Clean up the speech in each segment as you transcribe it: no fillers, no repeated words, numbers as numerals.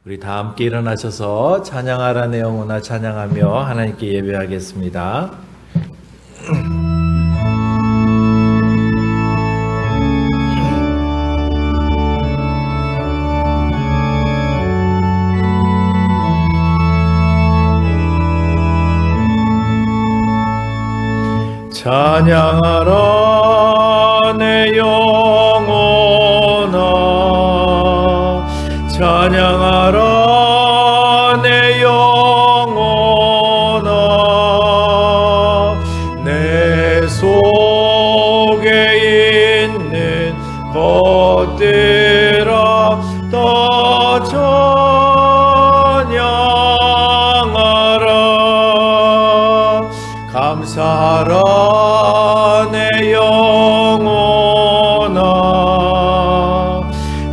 우리 다 함께 일어나셔서 찬양하라 내 영혼아 찬양하며 하나님께 예배하겠습니다. 찬양하라 내 영혼아 찬양하라 내 영혼아 내 속에 있는 것들아 다 찬양하라 감사하라 내 영혼아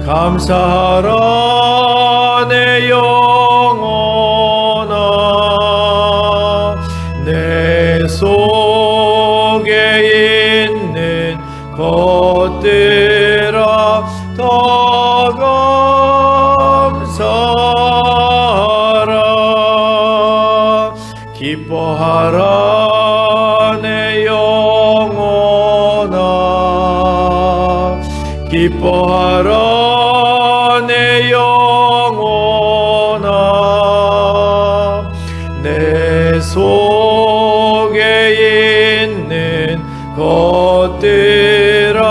감사하라 내 영혼아 내 속에 있는 것들아 다 감사하라 기뻐하라 내 영혼아 기뻐하라 내 영혼아 내 속에 있는 것들아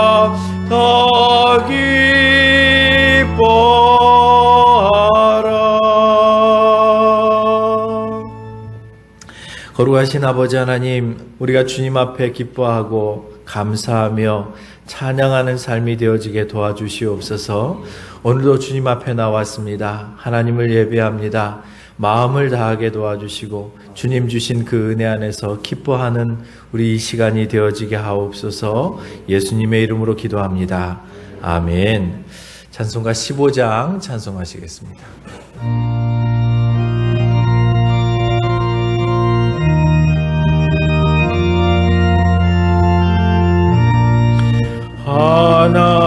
다 기뻐하라. 거룩하신 아버지 하나님, 우리가 주님 앞에 기뻐하고 감사하며 찬양하는 삶이 되어지게 도와주시옵소서. 오늘도 주님 앞에 나왔습니다. 하나님을 예배합니다. 마음을 다하게 도와주시고 주님 주신 그 은혜 안에서 기뻐하는 우리 이 시간이 되어지게 하옵소서. 예수님의 이름으로 기도합니다. 아멘. 찬송가 15장 찬송하시겠습니다.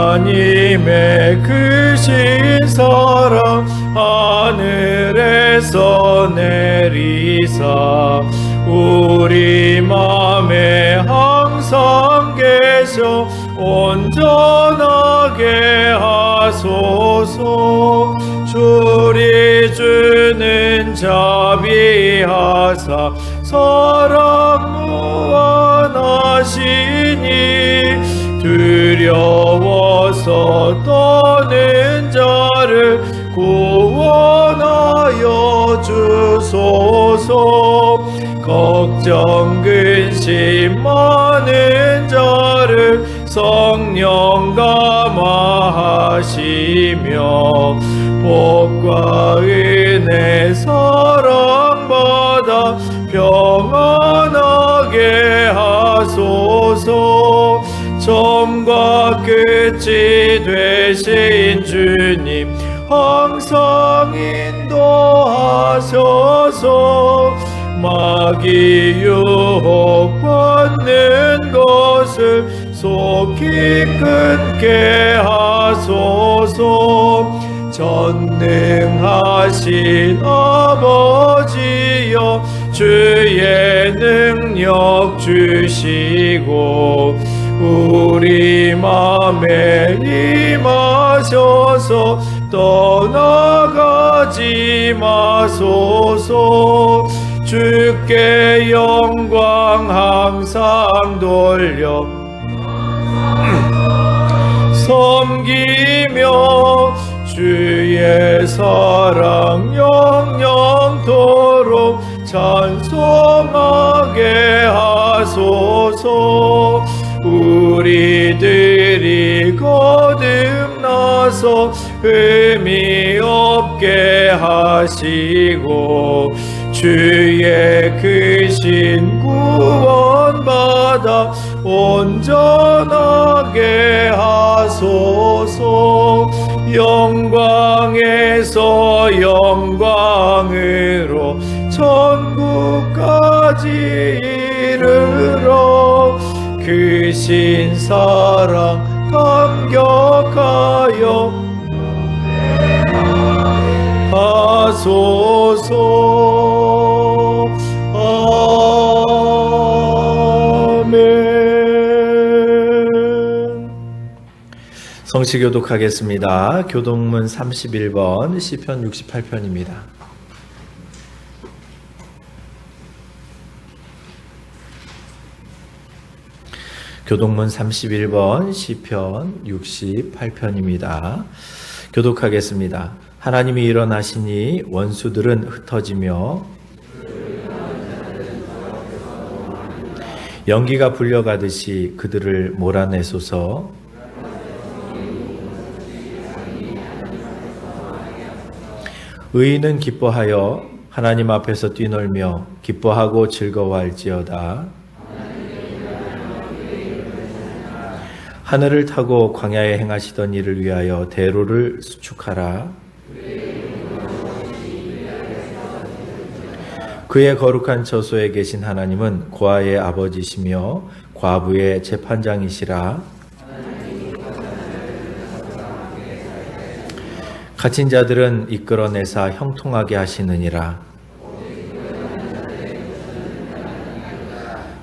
하나님의 크신 사랑 하늘에서 내리사 우리 맘에 항상 계셔 온전하게 하소서. 주리 주는 자비하사 사랑 무한하시니 두려워서 떠는 자를 구원하여 주소서. 걱정 근심 많은 자를 성령 감화하시며 복과 은혜 사랑받아 평안하게 하소서. 처음과 끝이 되신 주님 항상 인도하셔서 마귀 유혹받는 것을 속히 끊게 하소서. 전능하신 아버지여 주의 능력 주시고 우리 맘에 임하셔서 떠나가지 마소서. 주께 영광 항상 돌려 섬기며 주의 사랑 영영토록 찬송하게 하소서. 우리들이 거듭나서 의미 없게 하시고 주의 크신 구원받아 온전하게 하소서. 영광에서 영광으로 천국까지 이르러 크신 사랑 감격하여 하소서. 아멘. 성시 교독하겠습니다. 교독문 31번, 시편 68편입니다. 교독문 31번, 시편 68편입니다. 교독하겠습니다. 하나님이 일어나시니 원수들은 흩어지며 연기가 불려가듯이 그들을 몰아내소서. 의인은 기뻐하여 하나님 앞에서 뛰놀며 기뻐하고 즐거워할지어다. 하늘을 타고 광야에 행하시던 일을 위하여 대로를 수축하라. 그의 거룩한 처소에 계신 하나님은 고아의 아버지시며 과부의 재판장이시라. 갇힌 자들은 이끌어내사 형통하게 하시느니라.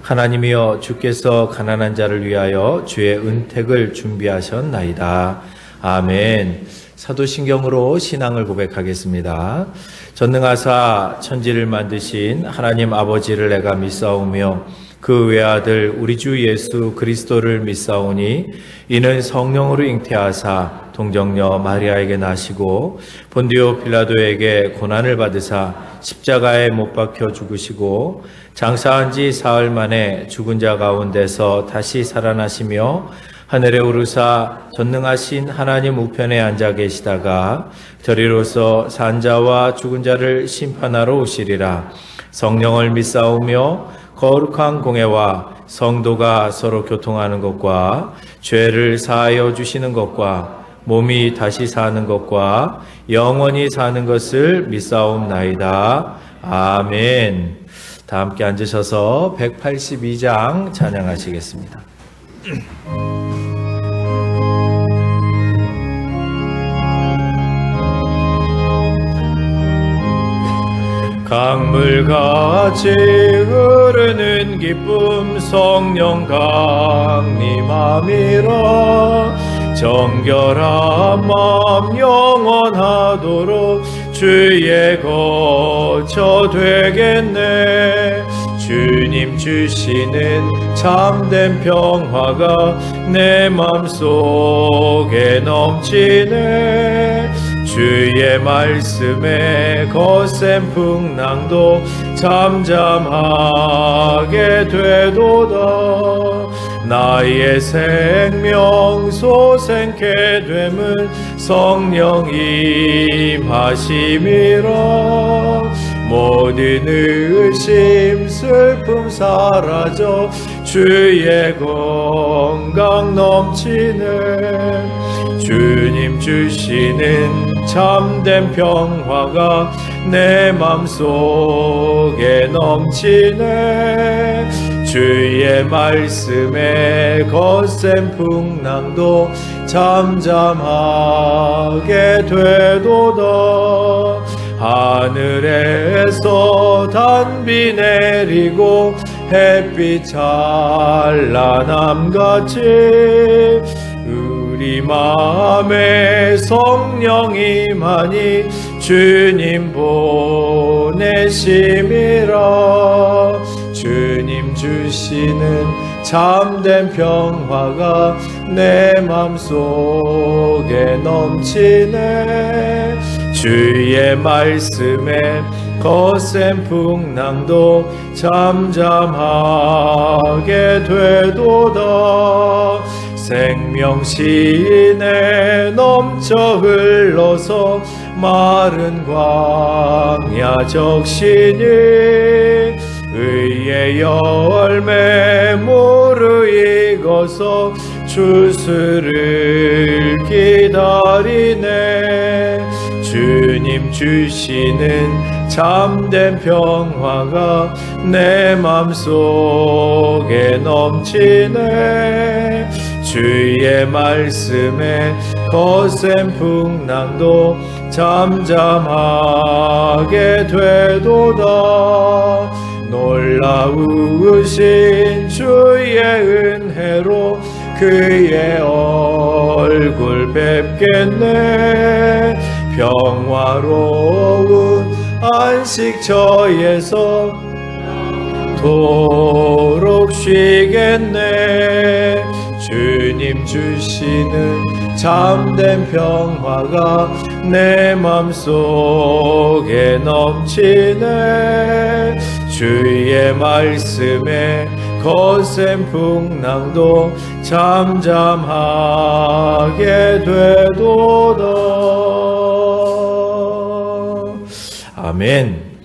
하나님이여, 주께서 가난한 자를 위하여 주의 은택을 준비하셨나이다. 아멘. 사도신경으로 신앙을 고백하겠습니다. 전능하사 천지를 만드신 하나님 아버지를 내가 믿사오며 그 외아들 우리 주 예수 그리스도를 믿사오니 이는 성령으로 잉태하사 동정녀 마리아에게 나시고 본디오 빌라도에게 고난을 받으사 십자가에 못 박혀 죽으시고 장사한 지 사흘 만에 죽은 자 가운데서 다시 살아나시며 하늘에 오르사 전능하신 하나님 우편에 앉아 계시다가 저리로서 산 자와 죽은 자를 심판하러 오시리라. 성령을 믿사오며 거룩한 공회와 성도가 서로 교통하는 것과 죄를 사하여 주시는 것과 몸이 다시 사는 것과 영원히 사는 것을 믿사옵나이다. 아멘. 다 함께 앉으셔서 182장 찬양하시겠습니다. 강물같이 흐르는 기쁨 성령 강림함이라. 정결한 마음 영원하도록 주의 거처 되겠네. 주님 주시는 참된 평화가 내 맘속에 넘치네. 주의 말씀에 거센 풍랑도 잠잠하게 되도다. 나의 생명 소생케 됨은 성령 임하심이라. 모든 의심 슬픔 사라져 주의 건강 넘치네. 주님 주시는 참된 평화가 내 맘속에 넘치네. 주의 말씀에 거센 풍랑도 잠잠하게 되도다. 하늘에서 단비 내리고 햇빛 찬란함같이 우리 마음에 성령이 많이 주님 보내심이라. 주님 주시는 참된 평화가 내 맘속에 넘치네. 주의 말씀에 거센 풍랑도 잠잠하게 되도다. 생명신에 넘쳐 흘러서 마른 광야 적시니 의의 열매 무르익어서 주스를 기다리네. 주님 주시는 참된 평화가 내 맘속에 넘치네. 주의 말씀에 거센 풍랑도 잠잠하게 되도다. 놀라우신 주의 은혜로 그의 얼굴 뵙겠네. 평화로운 안식처에서 도록 쉬겠네. 주님 주시는 참된 평화가 내 맘속에 넘치네. 주의 말씀에 거센 풍랑도 잠잠하게 되도다. 아멘.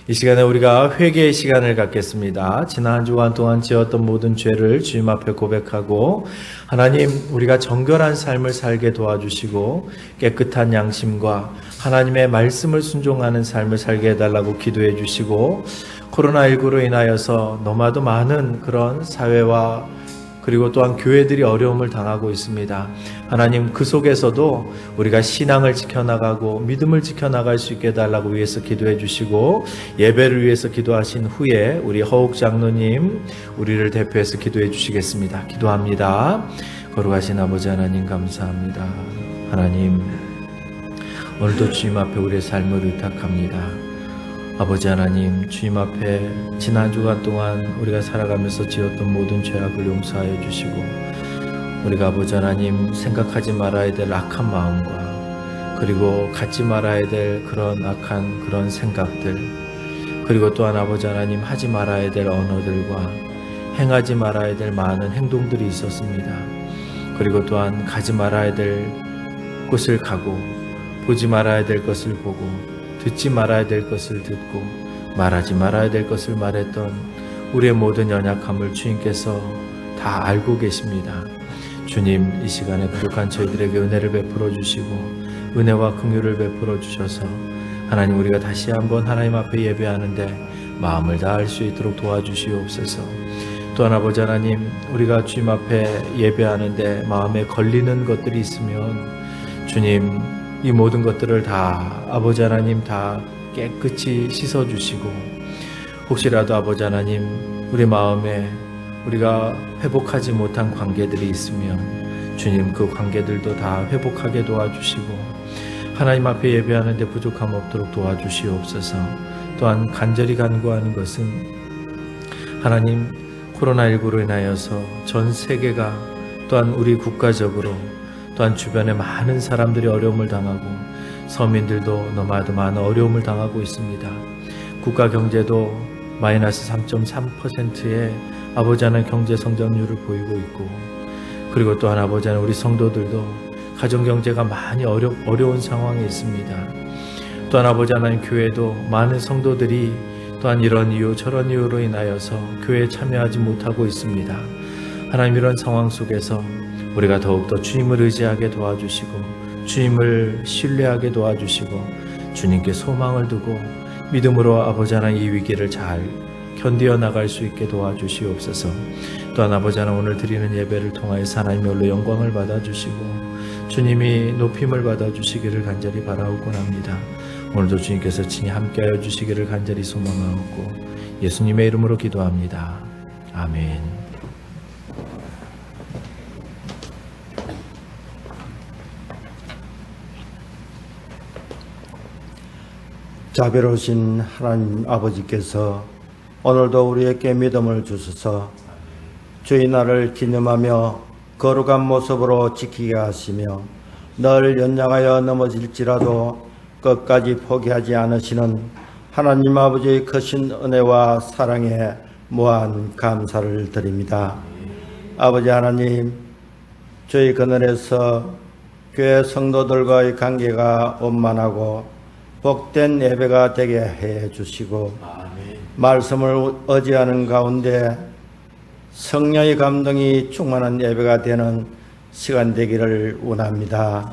이 시간에 우리가 회개의 시간을 갖겠습니다. 지난 한 주간 동안 지었던 모든 죄를 주님 앞에 고백하고, 하나님, 우리가 정결한 삶을 살게 도와주시고 깨끗한 양심과 하나님의 말씀을 순종하는 삶을 살게 해달라고 기도해 주시고, 코로나19로 인하여서 너무나도 많은 그런 사회와 그리고 또한 교회들이 어려움을 당하고 있습니다. 하나님, 그 속에서도 우리가 신앙을 지켜나가고 믿음을 지켜나갈 수 있게 해달라고 위해서 기도해 주시고, 예배를 위해서 기도하신 후에 우리 허욱 장로님 우리를 대표해서 기도해 주시겠습니다. 기도합니다. 거룩하신 아버지 하나님, 감사합니다. 하나님, 오늘도 주님 앞에 우리의 삶을 의탁합니다. 아버지 하나님, 주님 앞에 지난 주간 동안 우리가 살아가면서 지었던 모든 죄악을 용서하여 주시고, 우리가 아버지 하나님 생각하지 말아야 될 악한 마음과 그리고 갖지 말아야 될 그런 악한 그런 생각들, 그리고 또한 아버지 하나님 하지 말아야 될 언어들과 행하지 말아야 될 많은 행동들이 있었습니다. 그리고 또한 가지 말아야 될 곳을 가고, 보지 말아야 될 것을 보고, 듣지 말아야 될 것을 듣고, 말하지 말아야 될 것을 말했던 우리의 모든 연약함을 주님께서 다 알고 계십니다. 주님, 이 시간에 부족한 저희들에게 은혜를 베풀어 주시고 은혜와 긍휼을 베풀어 주셔서 하나님, 우리가 다시 한번 하나님 앞에 예배하는데 마음을 다할 수 있도록 도와주시옵소서. 또한 아버지 하나님, 우리가 주님 앞에 예배하는데 마음에 걸리는 것들이 있으면 주님, 이 모든 것들을 다 아버지 하나님 다 깨끗이 씻어주시고, 혹시라도 아버지 하나님 우리 마음에 우리가 회복하지 못한 관계들이 있으면 주님, 그 관계들도 다 회복하게 도와주시고, 하나님 앞에 예배하는데 부족함 없도록 도와주시옵소서. 또한 간절히 간구하는 것은 하나님, 코로나19로 인하여서 전 세계가, 또한 우리 국가적으로, 또한 주변에 많은 사람들이 어려움을 당하고 서민들도 너무나도 많은 어려움을 당하고 있습니다. 국가 경제도 마이너스 3.3%의 아버지 하나님 경제 성장률을 보이고 있고, 그리고 또한 아버지 하나님 우리 성도들도 가정 경제가 많이 어려운 상황에 있습니다. 또한 아버지 하나님 교회도 많은 성도들이 또한 이런 이유 저런 이유로 인하여서 교회에 참여하지 못하고 있습니다. 하나님, 이런 상황 속에서 우리가 더욱더 주님을 의지하게 도와주시고 주님을 신뢰하게 도와주시고 주님께 소망을 두고 믿음으로 아버지 하나님 이 위기를 잘 견디어 나갈 수 있게 도와주시옵소서. 또한 아버지 하나님, 오늘 드리는 예배를 통하여서 하나님의 홀로 영광을 받아주시고 주님이 높임을 받아주시기를 간절히 바라옵곤 합니다. 오늘도 주님께서 친히 함께하여 주시기를 간절히 소망하옵고 예수님의 이름으로 기도합니다. 아멘. 자비로우신 하나님 아버지께서 오늘도 우리에게 믿음을 주셔서 주의 날을 기념하며 거룩한 모습으로 지키게 하시며 늘 연약하여 넘어질지라도 끝까지 포기하지 않으시는 하나님 아버지의 크신 은혜와 사랑에 무한 감사를 드립니다. 아버지 하나님, 저희 그늘에서 교회 성도들과의 관계가 원만하고 복된 예배가 되게 해 주시고 말씀을 의지하는 가운데 성령의 감동이 충만한 예배가 되는 시간 되기를 원합니다.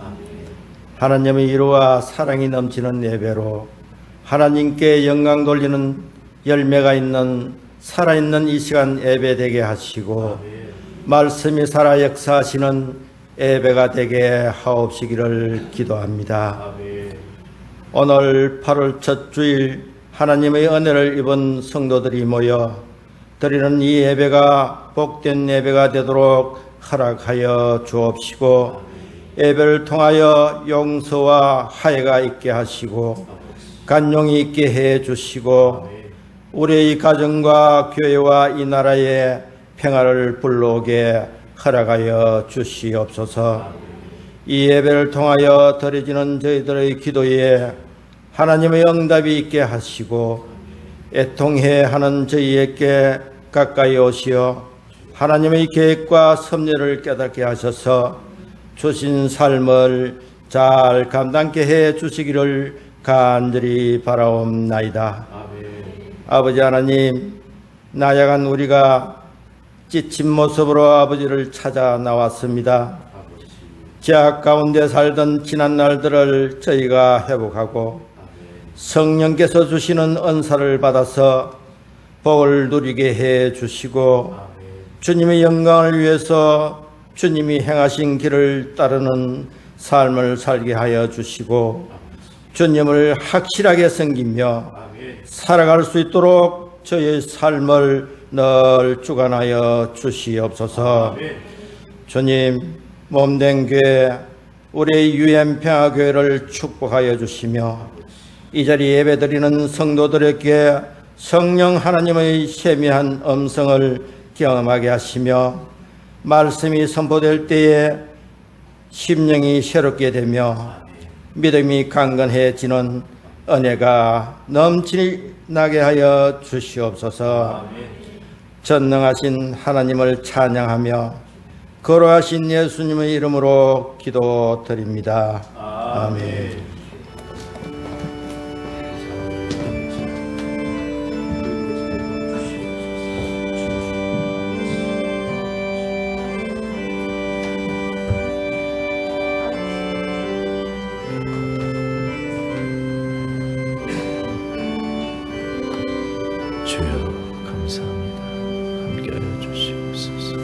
하나님의 이루와 사랑이 넘치는 예배로 하나님께 영광 돌리는 열매가 있는 살아있는 이 시간 예배 되게 하시고 말씀이 살아 역사하시는 예배가 되게 하옵시기를 기도합니다. 오늘 8월 첫 주일 하나님의 은혜를 입은 성도들이 모여 드리는 이 예배가 복된 예배가 되도록 허락하여 주옵시고 예배를 통하여 용서와 화해가 있게 하시고 간용이 있게 해 주시고 우리의 가정과 교회와 이 나라에 평화를 불러오게 허락하여 주시옵소서. 이 예배를 통하여 드려지는 저희들의 기도에 하나님의 응답이 있게 하시고 애통해 하는 저희에게 가까이 오시어 하나님의 계획과 섭리를 깨닫게 하셔서 주신 삶을 잘 감당케 해 주시기를 간절히 바라옵나이다. 아버지 하나님, 나약한 우리가 지친 모습으로 아버지를 찾아 나왔습니다. 죄악 가운데 살던 지난 날들을 저희가 회복하고 성령께서 주시는 은사를 받아서 복을 누리게 해 주시고 주님의 영광을 위해서 주님이 행하신 길을 따르는 삶을 살게 하여 주시고 주님을 확실하게 섬기며 살아갈 수 있도록 저희의 삶을 늘 주관하여 주시옵소서. 주님, 몸된 교회, 우리의 유엔평화교회를 축복하여 주시며 이 자리 예배드리는 성도들에게 성령 하나님의 세미한 음성을 경험하게 하시며 말씀이 선포될 때에 심령이 새롭게 되며 믿음이 강건해지는 은혜가 넘치나게 하여 주시옵소서. 전능하신 하나님을 찬양하며 거룩하신 예수님의 이름으로 기도드립니다. 아멘. 주여 감사합니다. 함께하여 주시옵소서.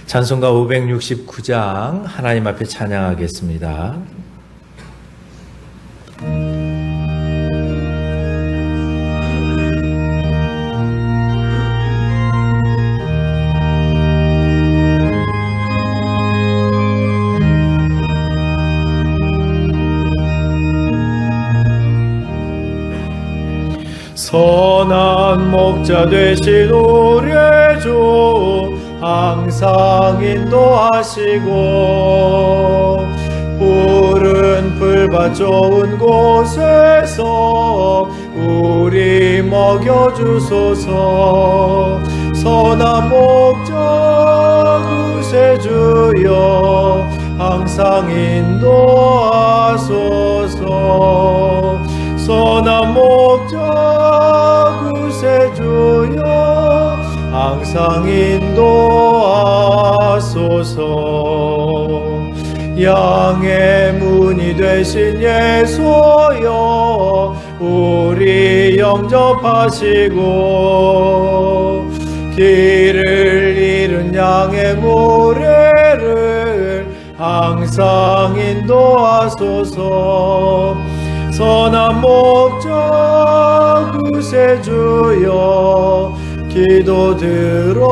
찬송가 569장 하나님 앞에 찬양하겠습니다. 선한 목자 되신 우리 주 항상 인도하시고 푸른 풀밭 좋은 곳에서 우리 먹여주소서. 선한 목자 구세주여 항상 인도하소서. 선한 목자 구세주여 항상 인도하소서. 양의 문이 되신 예수여 우리 영접하시고 길을 잃은 양의 모래를 항상 인도하소서. 선한 목자 구세주여 기도 들어주소서.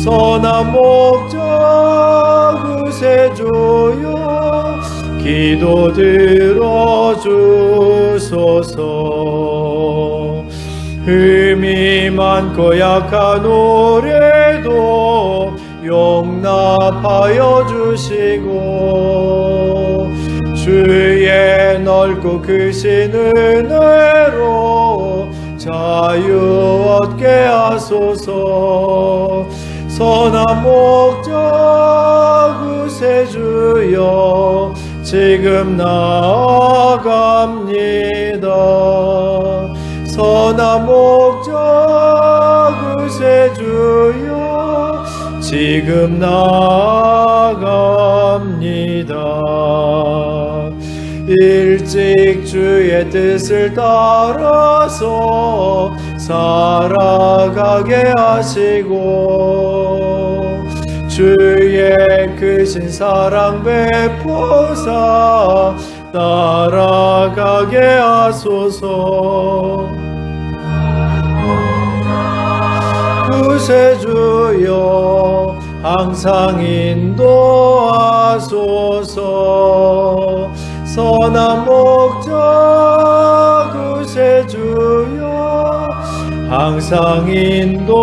선한 목자 구세주여 기도 들어주소서. 흠이 많고 약한 우리도 용납하여 주시고 주의 넓고 크신 은혜로 자유 얻게 하소서. 선한 목자 구세주여 지금 나아갑니다. 선한 목자 구세주여 지금 나아갑니다. 일찍 주의 뜻을 따라서 살아가게 하시고 주의 크신 사랑 베푸사 따라가게 하소서. 구세주여 항상 인도하소서. 선한 목자 구세주여 항상 인도하소서.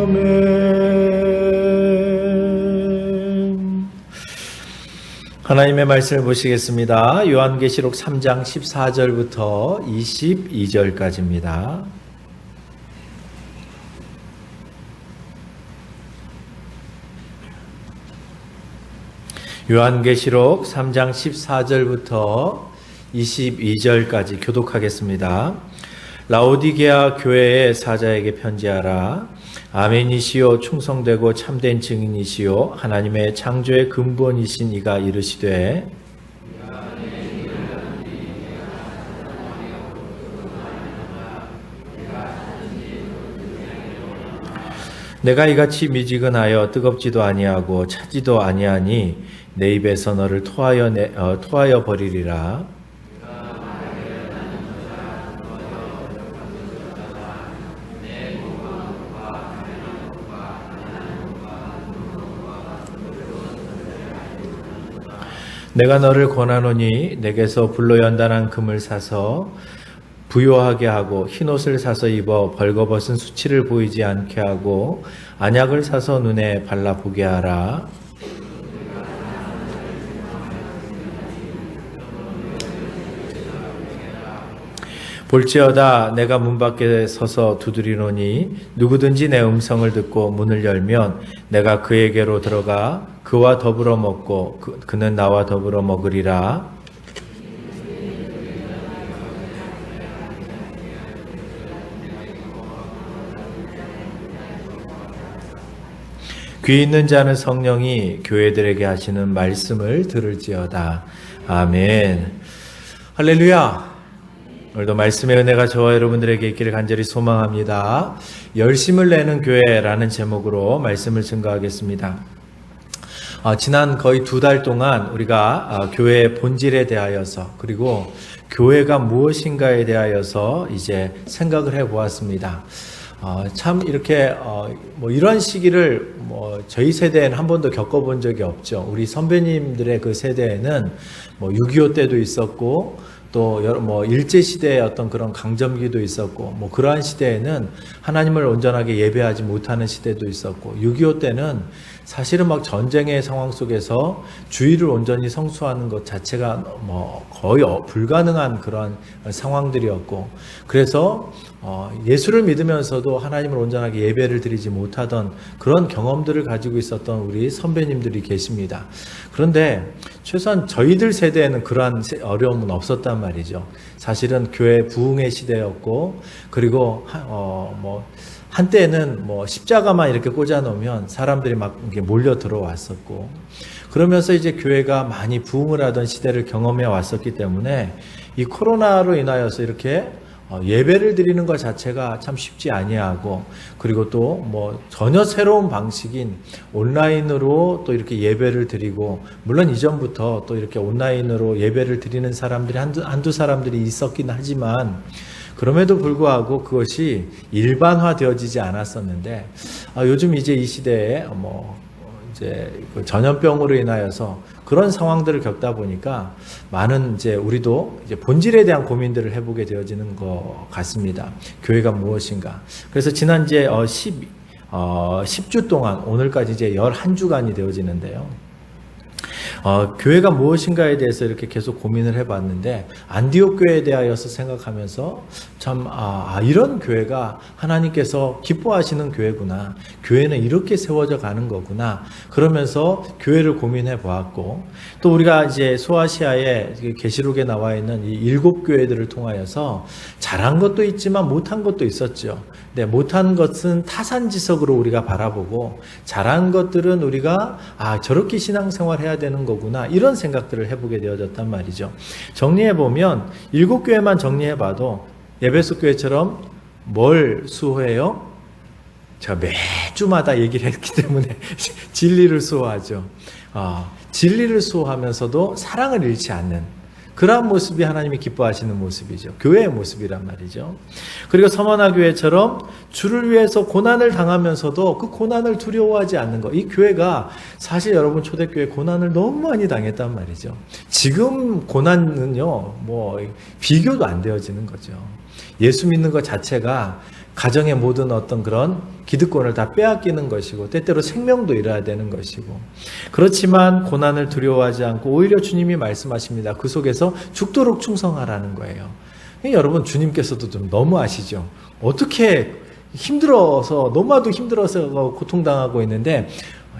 아멘. 하나님의 말씀을 보시겠습니다. 요한계시록 3장 14절부터 22절까지입니다. 요한계시록 3장 14절부터 22절까지 교독하겠습니다. 라오디게아 교회의 사자에게 편지하라. 아멘이시요 충성되고 참된 증인이시요 하나님의 창조의 근본이신 이가 이르시되 내가 이같이 미지근하여 뜨겁지도 아니하고 차지도 아니하니 내 입에서 너를 토하여 버리리라. 내가 너를 권하노니 내게서 불로 연단한 금을 사서 부요하게 하고 흰옷을 사서 입어 벌거벗은 수치를 보이지 않게 하고 안약을 사서 눈에 발라보게 하라. 볼지어다 내가 문 밖에 서서 두드리노니 누구든지 내 음성을 듣고 문을 열면 내가 그에게로 들어가 그와 더불어 먹고 그는 나와 더불어 먹으리라. 귀 있는 자는 성령이 교회들에게 하시는 말씀을 들을지어다. 아멘. 할렐루야. 오늘도 말씀의 은혜가 저와 여러분들에게 있기를 간절히 소망합니다. 열심을 내는 교회라는 제목으로 말씀을 증거하겠습니다. 지난 거의 2달 동안 우리가 교회의 본질에 대하여서 그리고 교회가 무엇인가에 대하여서 이제 생각을 해보았습니다. 참 이렇게 이런 시기를 저희 세대에는 한 번도 겪어본 적이 없죠. 우리 선배님들의 그 세대에는 6.25 때도 있었고 또 일제 시대의 어떤 그런 강점기도 있었고 그러한 시대에는 하나님을 온전하게 예배하지 못하는 시대도 있었고 6.25 때는 사실은 막 전쟁의 상황 속에서 주의를 온전히 성수하는 것 자체가 거의 불가능한 그런 상황들이었고 그래서 예수를 믿으면서도 하나님을 온전하게 예배를 드리지 못하던 그런 경험들을 가지고 있었던 우리 선배님들이 계십니다. 그런데 최소한 저희들 세대에는 그러한 어려움은 없었단 말이죠. 사실은 교회 부흥의 시대였고 그리고 한때는 십자가만 이렇게 꽂아 놓으면 사람들이 막 이렇게 몰려 들어왔었고 그러면서 이제 교회가 많이 부흥을 하던 시대를 경험해 왔었기 때문에 이 코로나로 인하여서 이렇게 예배를 드리는 것 자체가 참 쉽지 아니하고 그리고 또 전혀 새로운 방식인 온라인으로 또 이렇게 예배를 드리고 물론 이전부터 또 이렇게 온라인으로 예배를 드리는 사람들이 한두 사람들이 있었긴 하지만 그럼에도 불구하고 그것이 일반화되어지지 않았었는데 요즘 이제 이 시대에 이제 그 전염병으로 인하여서 그런 상황들을 겪다 보니까 많은 이제 우리도 이제 본질에 대한 고민들을 해보게 되어지는 것 같습니다. 교회가 무엇인가. 그래서 지난 이제 10주 동안 오늘까지 이제 11주간이 되어지는데요. 교회가 무엇인가에 대해서 이렇게 계속 고민을 해봤는데 안디옥 교회에 대하여서 생각하면서 참 이런 교회가 하나님께서 기뻐하시는 교회구나. 교회는 이렇게 세워져 가는 거구나. 그러면서 교회를 고민해 보았고 또 우리가 이제 소아시아에 계시록에 나와 있는 이 7교회들을 통하여서 잘한 것도 있지만 못한 것도 있었죠. 근데 못한 것은 타산지석으로 우리가 바라보고 잘한 것들은 우리가 저렇게 신앙생활 해야 되는 거구나, 이런 생각들을 해보게 되어졌단 말이죠. 정리해보면 7교회만 정리해봐도 에베소 교회처럼 뭘 수호해요? 제가 매주마다 얘기를 했기 때문에 진리를 수호하죠. 진리를 수호하면서도 사랑을 잃지 않는 그러한 모습이 하나님이 기뻐하시는 모습이죠. 교회의 모습이란 말이죠. 그리고 서머나 교회처럼 주를 위해서 고난을 당하면서도 그 고난을 두려워하지 않는 것. 이 교회가 사실 여러분 초대교회 고난을 너무 많이 당했단 말이죠. 지금 고난은요, 뭐 비교도 안 되어지는 거죠. 예수 믿는 것 자체가 가정의 모든 어떤 그런 기득권을 다 빼앗기는 것이고 때때로 생명도 잃어야 되는 것이고, 그렇지만 고난을 두려워하지 않고 오히려 주님이 말씀하십니다. 그 속에서 죽도록 충성하라는 거예요. 여러분, 주님께서도 좀 너무 아시죠? 어떻게 힘들어서, 너무나도 힘들어서 고통당하고 있는데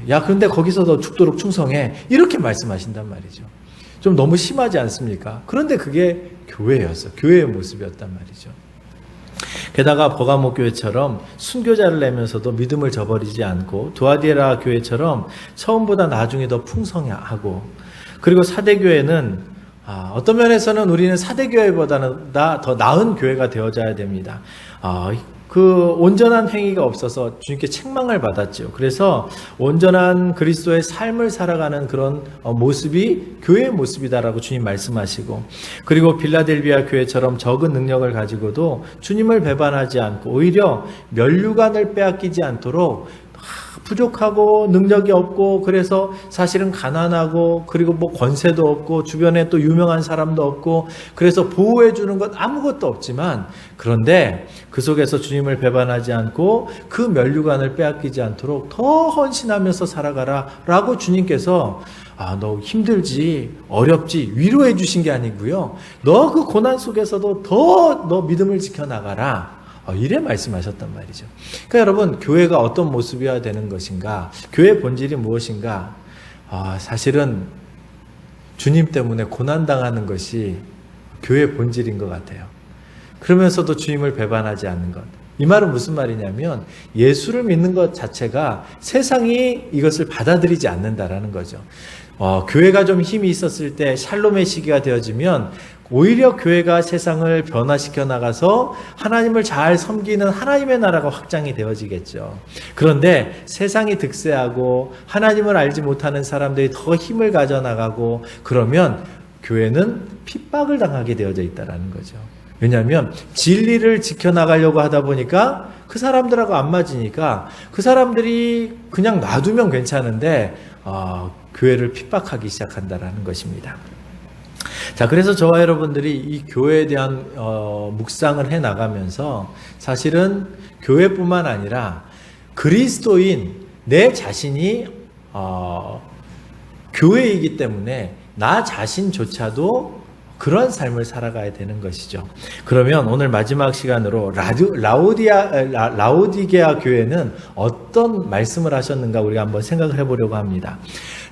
야, 그런데 거기서도 죽도록 충성해, 이렇게 말씀하신단 말이죠. 좀 너무 심하지 않습니까? 그런데 그게 교회였어. 교회의 모습이었단 말이죠. 게다가 버가모 교회처럼 순교자를 내면서도 믿음을 저버리지 않고, 두아디에라 교회처럼 처음보다 나중에 더 풍성하고, 그리고 사대교회는 어떤 면에서는 우리는 사대교회보다는 더 나은 교회가 되어져야 됩니다. 그 온전한 행위가 없어서 주님께 책망을 받았죠. 그래서 온전한 그리스도의 삶을 살아가는 그런 모습이 교회의 모습이다라고 주님 말씀하시고, 그리고 빌라델비아 교회처럼 적은 능력을 가지고도 주님을 배반하지 않고 오히려 면류관을 빼앗기지 않도록, 부족하고 능력이 없고 그래서 사실은 가난하고 그리고 뭐 권세도 없고 주변에 또 유명한 사람도 없고 그래서 보호해 주는 것 아무것도 없지만, 그런데 그 속에서 주님을 배반하지 않고 그 면류관을 빼앗기지 않도록 더 헌신하면서 살아가라 라고 주님께서 너 힘들지, 어렵지, 위로해 주신 게 아니고요, 너 그 고난 속에서도 더 너 믿음을 지켜나가라, 이래 말씀하셨단 말이죠. 그러니까 여러분, 교회가 어떤 모습이어야 되는 것인가, 교회의 본질이 무엇인가, 사실은 주님 때문에 고난당하는 것이 교회의 본질인 것 같아요. 그러면서도 주님을 배반하지 않는 것. 이 말은 무슨 말이냐면 예수를 믿는 것 자체가 세상이 이것을 받아들이지 않는다라는 거죠. 교회가 좀 힘이 있었을 때 샬롬의 시기가 되어지면 오히려 교회가 세상을 변화시켜 나가서 하나님을 잘 섬기는 하나님의 나라가 확장이 되어지겠죠. 그런데 세상이 득세하고 하나님을 알지 못하는 사람들이 더 힘을 가져나가고 그러면 교회는 핍박을 당하게 되어져 있다는 거죠. 왜냐하면 진리를 지켜나가려고 하다 보니까 그 사람들하고 안 맞으니까 그 사람들이 그냥 놔두면 괜찮은데 교회를 핍박하기 시작한다는 것입니다. 자, 그래서 저와 여러분들이 이 교회에 대한 묵상을 해 나가면서 사실은 교회뿐만 아니라 그리스도인 내 자신이 교회이기 때문에 나 자신조차도 그런 삶을 살아가야 되는 것이죠. 그러면 오늘 마지막 시간으로 라오디게아 교회는 어떤 말씀을 하셨는가 우리가 한번 생각을 해보려고 합니다.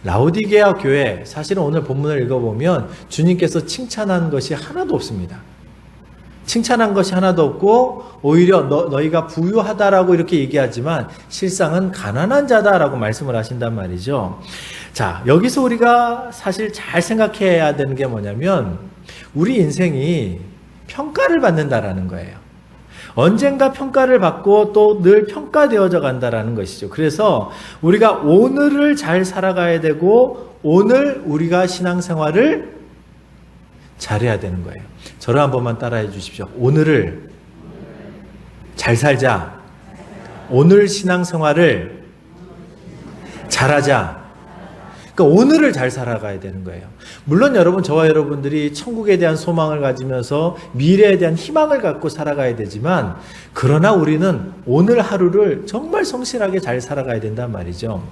라오디게아 교회, 사실은 오늘 본문을 읽어보면 주님께서 칭찬한 것이 하나도 없습니다. 칭찬한 것이 하나도 없고 오히려 너희가 부유하다라고 이렇게 얘기하지만 실상은 가난한 자다라고 말씀을 하신단 말이죠. 자, 여기서 우리가 사실 잘 생각해야 되는 게 뭐냐면 우리 인생이 평가를 받는다라는 거예요. 언젠가 평가를 받고 또 늘 평가되어져 간다라는 것이죠. 그래서 우리가 오늘을 잘 살아가야 되고 오늘 우리가 신앙생활을 잘해야 되는 거예요. 저를 한 번만 따라해 주십시오. 오늘을 잘 살자. 오늘 신앙생활을 잘하자. 그러니까 오늘을 잘 살아가야 되는 거예요. 물론 여러분, 저와 여러분들이 천국에 대한 소망을 가지면서 미래에 대한 희망을 갖고 살아가야 되지만, 그러나 우리는 오늘 하루를 정말 성실하게 잘 살아가야 된단 말이죠.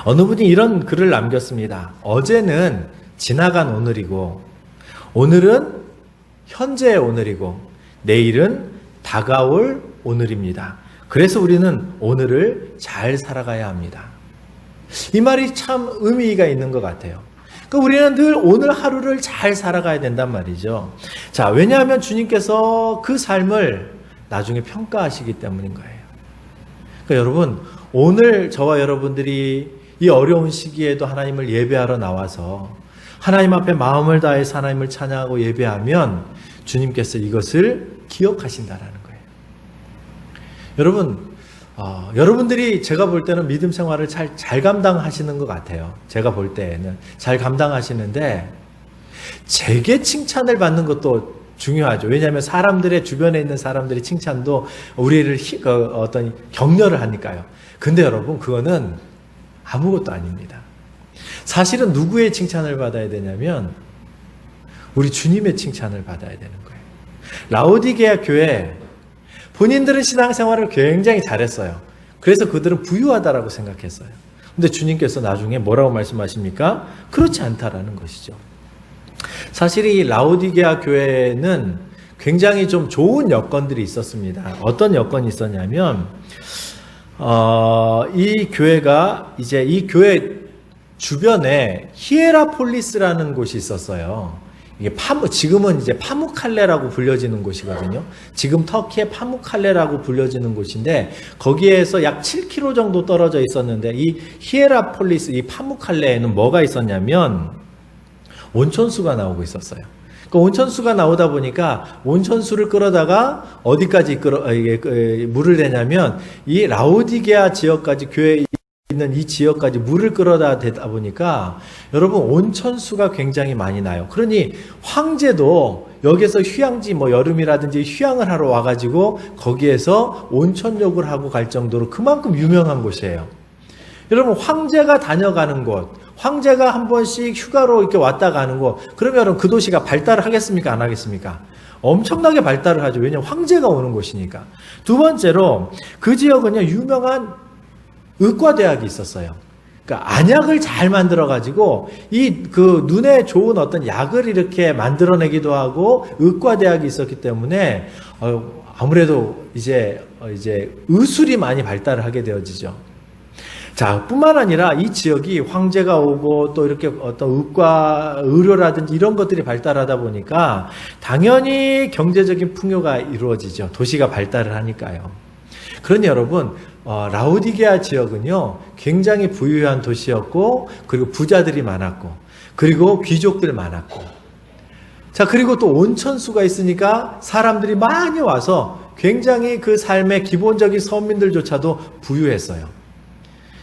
어느 분이 이런 글을 남겼습니다. 어제는 지나간 오늘이고 오늘은 현재의 오늘이고 내일은 다가올 오늘입니다. 그래서 우리는 오늘을 잘 살아가야 합니다. 이 말이 참 의미가 있는 것 같아요. 그러니까 우리는 늘 오늘 하루를 잘 살아가야 된단 말이죠. 자, 왜냐하면 주님께서 그 삶을 나중에 평가하시기 때문인 거예요. 그러니까 여러분, 오늘 저와 여러분들이 이 어려운 시기에도 하나님을 예배하러 나와서 하나님 앞에 마음을 다해서 하나님을 찬양하고 예배하면 주님께서 이것을 기억하신다라는 거예요. 여러분, 여러분들이 제가 볼 때는 믿음 생활을 잘 감당하시는 것 같아요. 제가 볼 때는 잘 감당하시는데 제게 칭찬을 받는 것도 중요하죠. 왜냐하면 사람들의 주변에 있는 사람들의 칭찬도 우리를 어떤 격려를 하니까요. 근데 여러분, 그거는 아무것도 아닙니다. 사실은 누구의 칭찬을 받아야 되냐면 우리 주님의 칭찬을 받아야 되는 거예요. 라오디게아 교회 본인들은 신앙생활을 굉장히 잘했어요. 그래서 그들은 부유하다라고 생각했어요. 근데 주님께서 나중에 뭐라고 말씀하십니까? 그렇지 않다라는 것이죠. 사실 이 라오디게아 교회는 굉장히 좀 좋은 여건들이 있었습니다. 어떤 여건이 있었냐면 이 교회가 이제 이 교회 주변에 히에라폴리스라는 곳이 있었어요. 이게 지금은 이제 파무칼레라고 불려지는 곳이거든요. 지금 터키의 파무칼레라고 불려지는 곳인데 거기에서 약 7km 정도 떨어져 있었는데 이 히에라폴리스, 이 파무칼레에는 뭐가 있었냐면 온천수가 나오고 있었어요. 그 온천수가 나오다 보니까 온천수를 끌어다가 어디까지 물을 대냐면 이 라오디게아 지역까지 교회에 있는 이 지역까지 물을 끌어다 대다 보니까 여러분 온천수가 굉장히 많이 나요. 그러니 황제도 여기서 휴양지 여름이라든지 휴양을 하러 와가지고 거기에서 온천욕을 하고 갈 정도로 그만큼 유명한 곳이에요. 여러분 황제가 다녀가는 곳, 황제가 한 번씩 휴가로 이렇게 왔다 가는 곳, 그러면 여러분 그 도시가 발달을 하겠습니까? 안 하겠습니까? 엄청나게 발달을 하죠. 왜냐하면 황제가 오는 곳이니까. 두 번째로 그 지역은요 유명한 의과대학이 있었어요. 그러니까 안약을 잘 만들어가지고 그 눈에 좋은 어떤 약을 이렇게 만들어내기도 하고 의과대학이 있었기 때문에 아무래도 이제 의술이 많이 발달을 하게 되어지죠. 자, 뿐만 아니라 이 지역이 황제가 오고 또 이렇게 어떤 의료라든지 이런 것들이 발달하다 보니까 당연히 경제적인 풍요가 이루어지죠. 도시가 발달을 하니까요. 그러니 여러분, 라오디게아 지역은요, 굉장히 부유한 도시였고, 그리고 부자들이 많았고, 그리고 귀족들 많았고, 자, 그리고 또 온천수가 있으니까 사람들이 많이 와서 굉장히 그 삶의 기본적인 서민들조차도 부유했어요.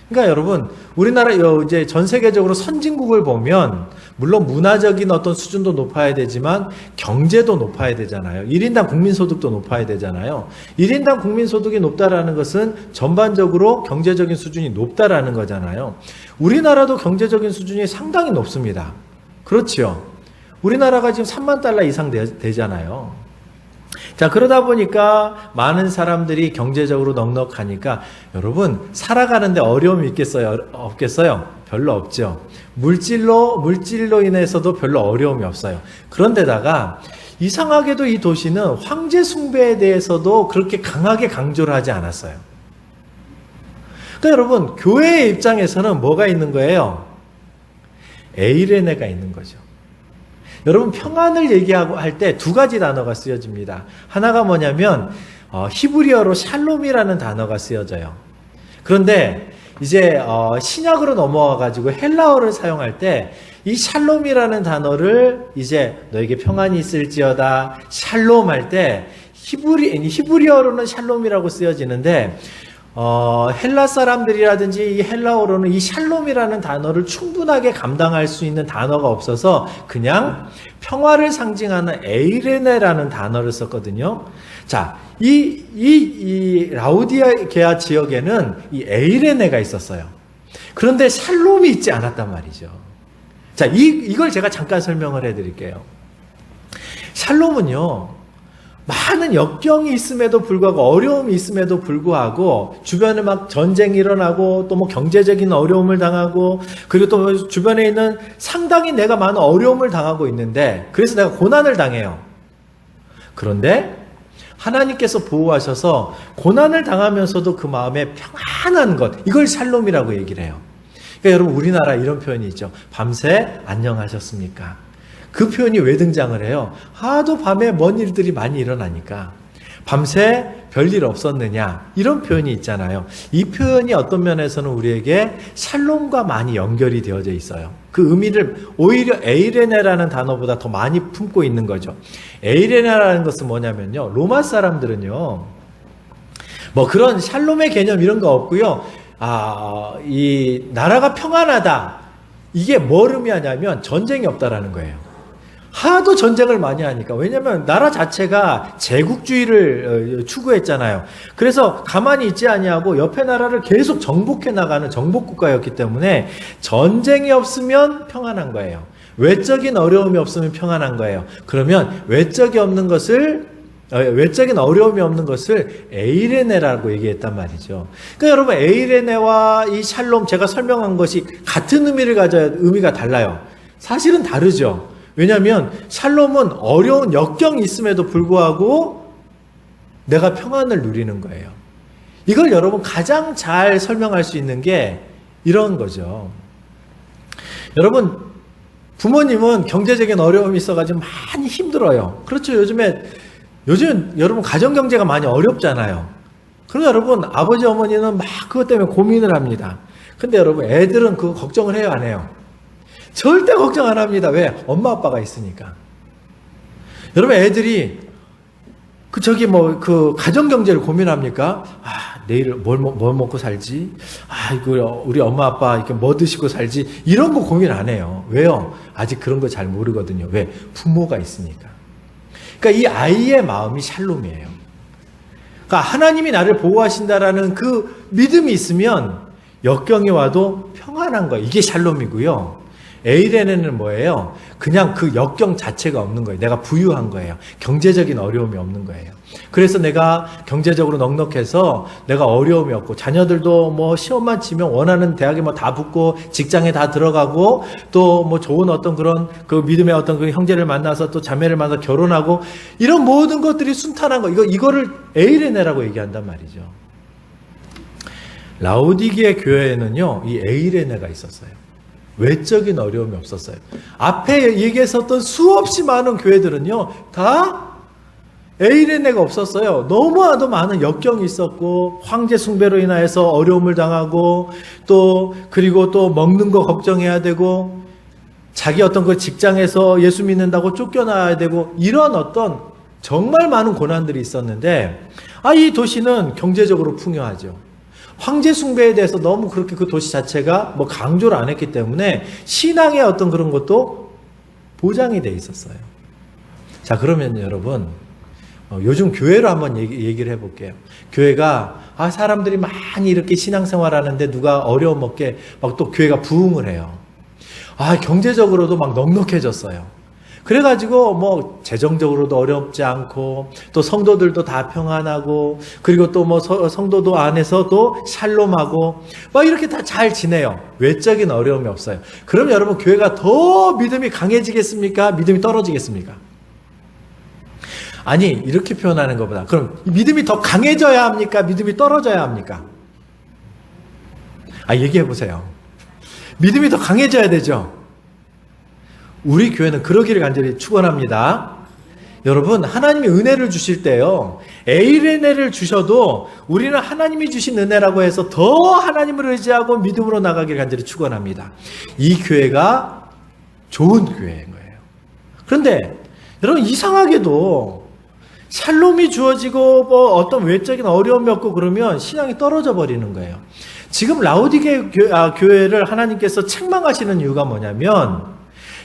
그러니까 여러분, 우리나라 이제 전 세계적으로 선진국을 보면 물론 문화적인 어떤 수준도 높아야 되지만 경제도 높아야 되잖아요. 1인당 국민소득도 높아야 되잖아요. 1인당 국민소득이 높다라는 것은 전반적으로 경제적인 수준이 높다라는 거잖아요. 우리나라도 경제적인 수준이 상당히 높습니다. 그렇죠. 우리나라가 지금 3만 달러 이상 되잖아요. 자, 그러다 보니까 많은 사람들이 경제적으로 넉넉하니까 여러분 살아가는데 어려움이 있겠어요? 없겠어요? 별로 없죠. 물질로 인해서도 별로 어려움이 없어요. 그런데다가 이상하게도 이 도시는 황제 숭배에 대해서도 그렇게 강하게 강조를 하지 않았어요. 그러니까 여러분 교회의 입장에서는 뭐가 있는 거예요? 에이레네가 있는 거죠. 여러분 평안을 얘기하고 할 때 두 가지 단어가 쓰여집니다. 하나가 뭐냐면 히브리어로 샬롬이라는 단어가 쓰여져요. 그런데 이제 신약으로 넘어와 가지고 헬라어를 사용할 때 이 샬롬이라는 단어를 이제 너에게 평안이 있을지어다 샬롬 할 때 히브리어로는 샬롬이라고 쓰여지는데 헬라 사람들이라든지 이 헬라어로는 이 샬롬이라는 단어를 충분하게 감당할 수 있는 단어가 없어서 그냥 평화를 상징하는 에이레네라는 단어를 썼거든요. 자, 이 라오디게아 지역에는 이 에이레네가 있었어요. 그런데 샬롬이 있지 않았단 말이죠. 자, 이걸 제가 잠깐 설명을 해드릴게요. 샬롬은요, 많은 역경이 있음에도 불구하고 어려움이 있음에도 불구하고 주변에 막 전쟁이 일어나고 또 경제적인 어려움을 당하고 그리고 또 주변에 있는 상당히 내가 많은 어려움을 당하고 있는데 그래서 내가 고난을 당해요. 그런데 하나님께서 보호하셔서 고난을 당하면서도 그 마음에 평안한 것, 이걸 샬롬이라고 얘기를 해요. 그러니까 여러분 우리나라 이런 표현이 있죠. 밤새 안녕하셨습니까? 그 표현이 왜 등장을 해요? 하도 밤에 먼 일들이 많이 일어나니까 밤새 별일 없었느냐 이런 표현이 있잖아요. 이 표현이 어떤 면에서는 우리에게 샬롬과 많이 연결이 되어져 있어요. 그 의미를 오히려 에이레네라는 단어보다 더 많이 품고 있는 거죠. 에이레네라는 것은 뭐냐면요, 로마 사람들은요 뭐 그런 샬롬의 개념 이런 거 없고요, 이 나라가 평안하다 이게 뭘 의미하냐면 전쟁이 없다라는 거예요. 하도 전쟁을 많이 하니까. 왜냐면 나라 자체가 제국주의를 추구했잖아요. 그래서 가만히 있지 아니하고 옆에 나라를 계속 정복해 나가는 정복국가였기 때문에 전쟁이 없으면 평안한 거예요. 외적인 어려움이 없으면 평안한 거예요. 그러면 외적인 어려움이 없는 것을 에이레네라고 얘기했단 말이죠. 그러니까 여러분, 에이레네와 이 샬롬, 제가 설명한 것이 같은 의미를 가져야 의미가 달라요. 사실은 다르죠. 왜냐하면 샬롬은 어려운 역경이 있음에도 불구하고 내가 평안을 누리는 거예요. 이걸 여러분 가장 잘 설명할 수 있는 게 이런 거죠. 여러분, 부모님은 경제적인 어려움이 있어가지고 많이 힘들어요. 그렇죠. 요즘 여러분 가정 경제가 많이 어렵잖아요. 그럼 여러분, 아버지 어머니는 막 그것 때문에 고민을 합니다. 근데 여러분, 애들은 그거 걱정을 해요, 안 해요? 절대 걱정 안 합니다. 왜? 엄마 아빠가 있으니까. 여러분, 애들이 가정 경제를 고민합니까? 내일 뭘 먹고 살지? 이거 우리 엄마 아빠 이렇게 뭐 드시고 살지? 이런 거 고민 안 해요. 왜요? 아직 그런 거 잘 모르거든요. 왜? 부모가 있으니까. 그러니까 이 아이의 마음이 샬롬이에요. 그러니까 하나님이 나를 보호하신다라는 그 믿음이 있으면 역경이 와도 평안한 거예요. 이게 샬롬이고요. 에이레네는 뭐예요? 그냥 그 역경 자체가 없는 거예요. 내가 부유한 거예요. 경제적인 어려움이 없는 거예요. 그래서 내가 경제적으로 넉넉해서 내가 어려움이 없고, 자녀들도 뭐 시험만 치면 원하는 대학에 뭐 다 붙고 직장에 다 들어가고, 또 뭐 좋은 어떤 그런 그 믿음의 어떤 그 형제를 만나서 또 자매를 만나서 결혼하고, 이런 모든 것들이 순탄한 거, 이거를 에이레네라고 얘기한단 말이죠. 라오디게 교회에는요, 이 에이레네가 있었어요. 외적인 어려움이 없었어요. 앞에 얘기했었던 수없이 많은 교회들은요, 다 에이레네가 없었어요. 너무나도 많은 역경이 있었고, 황제 숭배로 인하여서 어려움을 당하고, 그리고 또 먹는 거 걱정해야 되고, 자기 어떤 그 직장에서 예수 믿는다고 쫓겨나야 되고, 이런 어떤 정말 많은 고난들이 있었는데, 이 도시는 경제적으로 풍요하죠. 황제 숭배에 대해서 너무 그렇게 그 도시 자체가 뭐 강조를 안 했기 때문에 신앙의 어떤 그런 것도 보장이 돼 있었어요. 자, 그러면 여러분, 요즘 교회로 한번 얘기를 해볼게요. 교회가 사람들이 많이 이렇게 신앙생활 하는데 누가 어려움 없게 막 또 교회가 부흥을 해요. 경제적으로도 막 넉넉해졌어요. 그래가지고 뭐 재정적으로도 어렵지 않고, 또 성도들도 다 평안하고, 그리고 또 뭐 성도도 안에서도 샬롬하고 막 이렇게 다 잘 지내요. 외적인 어려움이 없어요. 그럼 여러분, 교회가 더 믿음이 강해지겠습니까? 믿음이 떨어지겠습니까? 아니, 이렇게 표현하는 것보다, 그럼 믿음이 더 강해져야 합니까? 믿음이 떨어져야 합니까? 얘기해 보세요. 믿음이 더 강해져야 되죠. 우리 교회는 그러기를 간절히 축원합니다. 여러분, 하나님이 은혜를 주실 때요, 에이레네를 주셔도 우리는 하나님이 주신 은혜라고 해서 더 하나님을 의지하고 믿음으로 나가기를 간절히 축원합니다. 이 교회가 좋은 교회인 거예요. 그런데 여러분, 이상하게도 샬롬이 주어지고 뭐 어떤 외적인 어려움이 없고 그러면 신앙이 떨어져 버리는 거예요. 지금 라오디게 교회를 하나님께서 책망하시는 이유가 뭐냐면,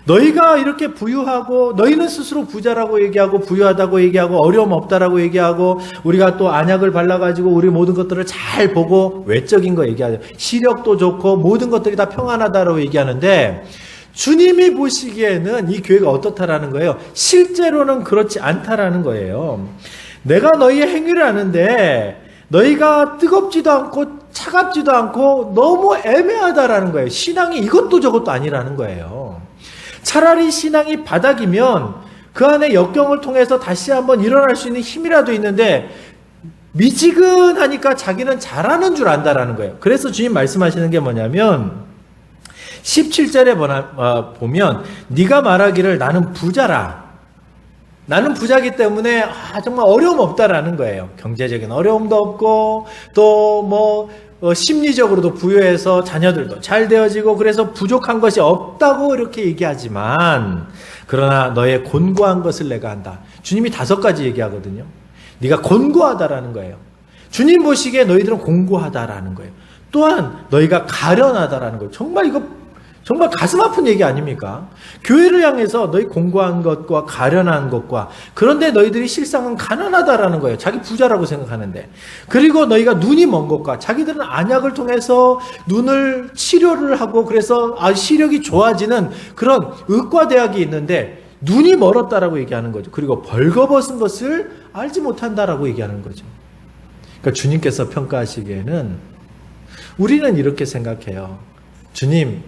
너희가 이렇게 부유하고, 너희는 스스로 부자라고 얘기하고 부유하다고 얘기하고 어려움 없다라고 얘기하고, 우리가 또 안약을 발라가지고 우리 모든 것들을 잘 보고 외적인 거 얘기하죠. 시력도 좋고 모든 것들이 다 평안하다라고 얘기하는데, 주님이 보시기에는 이 교회가 어떻다라는 거예요. 실제로는 그렇지 않다라는 거예요. 내가 너희의 행위를 아는데 너희가 뜨겁지도 않고 차갑지도 않고 너무 애매하다라는 거예요. 신앙이 이것도 저것도 아니라는 거예요. 차라리 신앙이 바닥이면 그 안에 역경을 통해서 다시 한번 일어날 수 있는 힘이라도 있는데, 미지근하니까 자기는 잘하는 줄 안다라는 거예요. 그래서 주님 말씀하시는 게 뭐냐면 17절에 보면 네가 말하기를 나는 부자라, 나는 부자기 때문에 정말 어려움 없다라는 거예요. 경제적인 어려움도 없고 또 심리적으로도 부유해서 자녀들도 잘 되어지고 그래서 부족한 것이 없다고 이렇게 얘기하지만 그러나 너의 곤고한 것을 내가 한다. 주님이 5가지 얘기하거든요. 네가 곤고하다라는 거예요. 주님 보시기에 너희들은 곤고하다라는 거예요. 또한 너희가 가련하다라는 거예요. 정말 가슴 아픈 얘기 아닙니까? 교회를 향해서 너희 공고한 것과 가련한 것과 그런데 너희들이 실상은 가난하다라는 거예요. 자기 부자라고 생각하는데. 그리고 너희가 눈이 먼 것과 자기들은 안약을 통해서 눈을 치료를 하고 그래서 시력이 좋아지는 그런 의과대학이 있는데 눈이 멀었다라고 얘기하는 거죠. 그리고 벌거벗은 것을 알지 못한다라고 얘기하는 거죠. 그러니까 주님께서 평가하시기에는 우리는 이렇게 생각해요. 주님,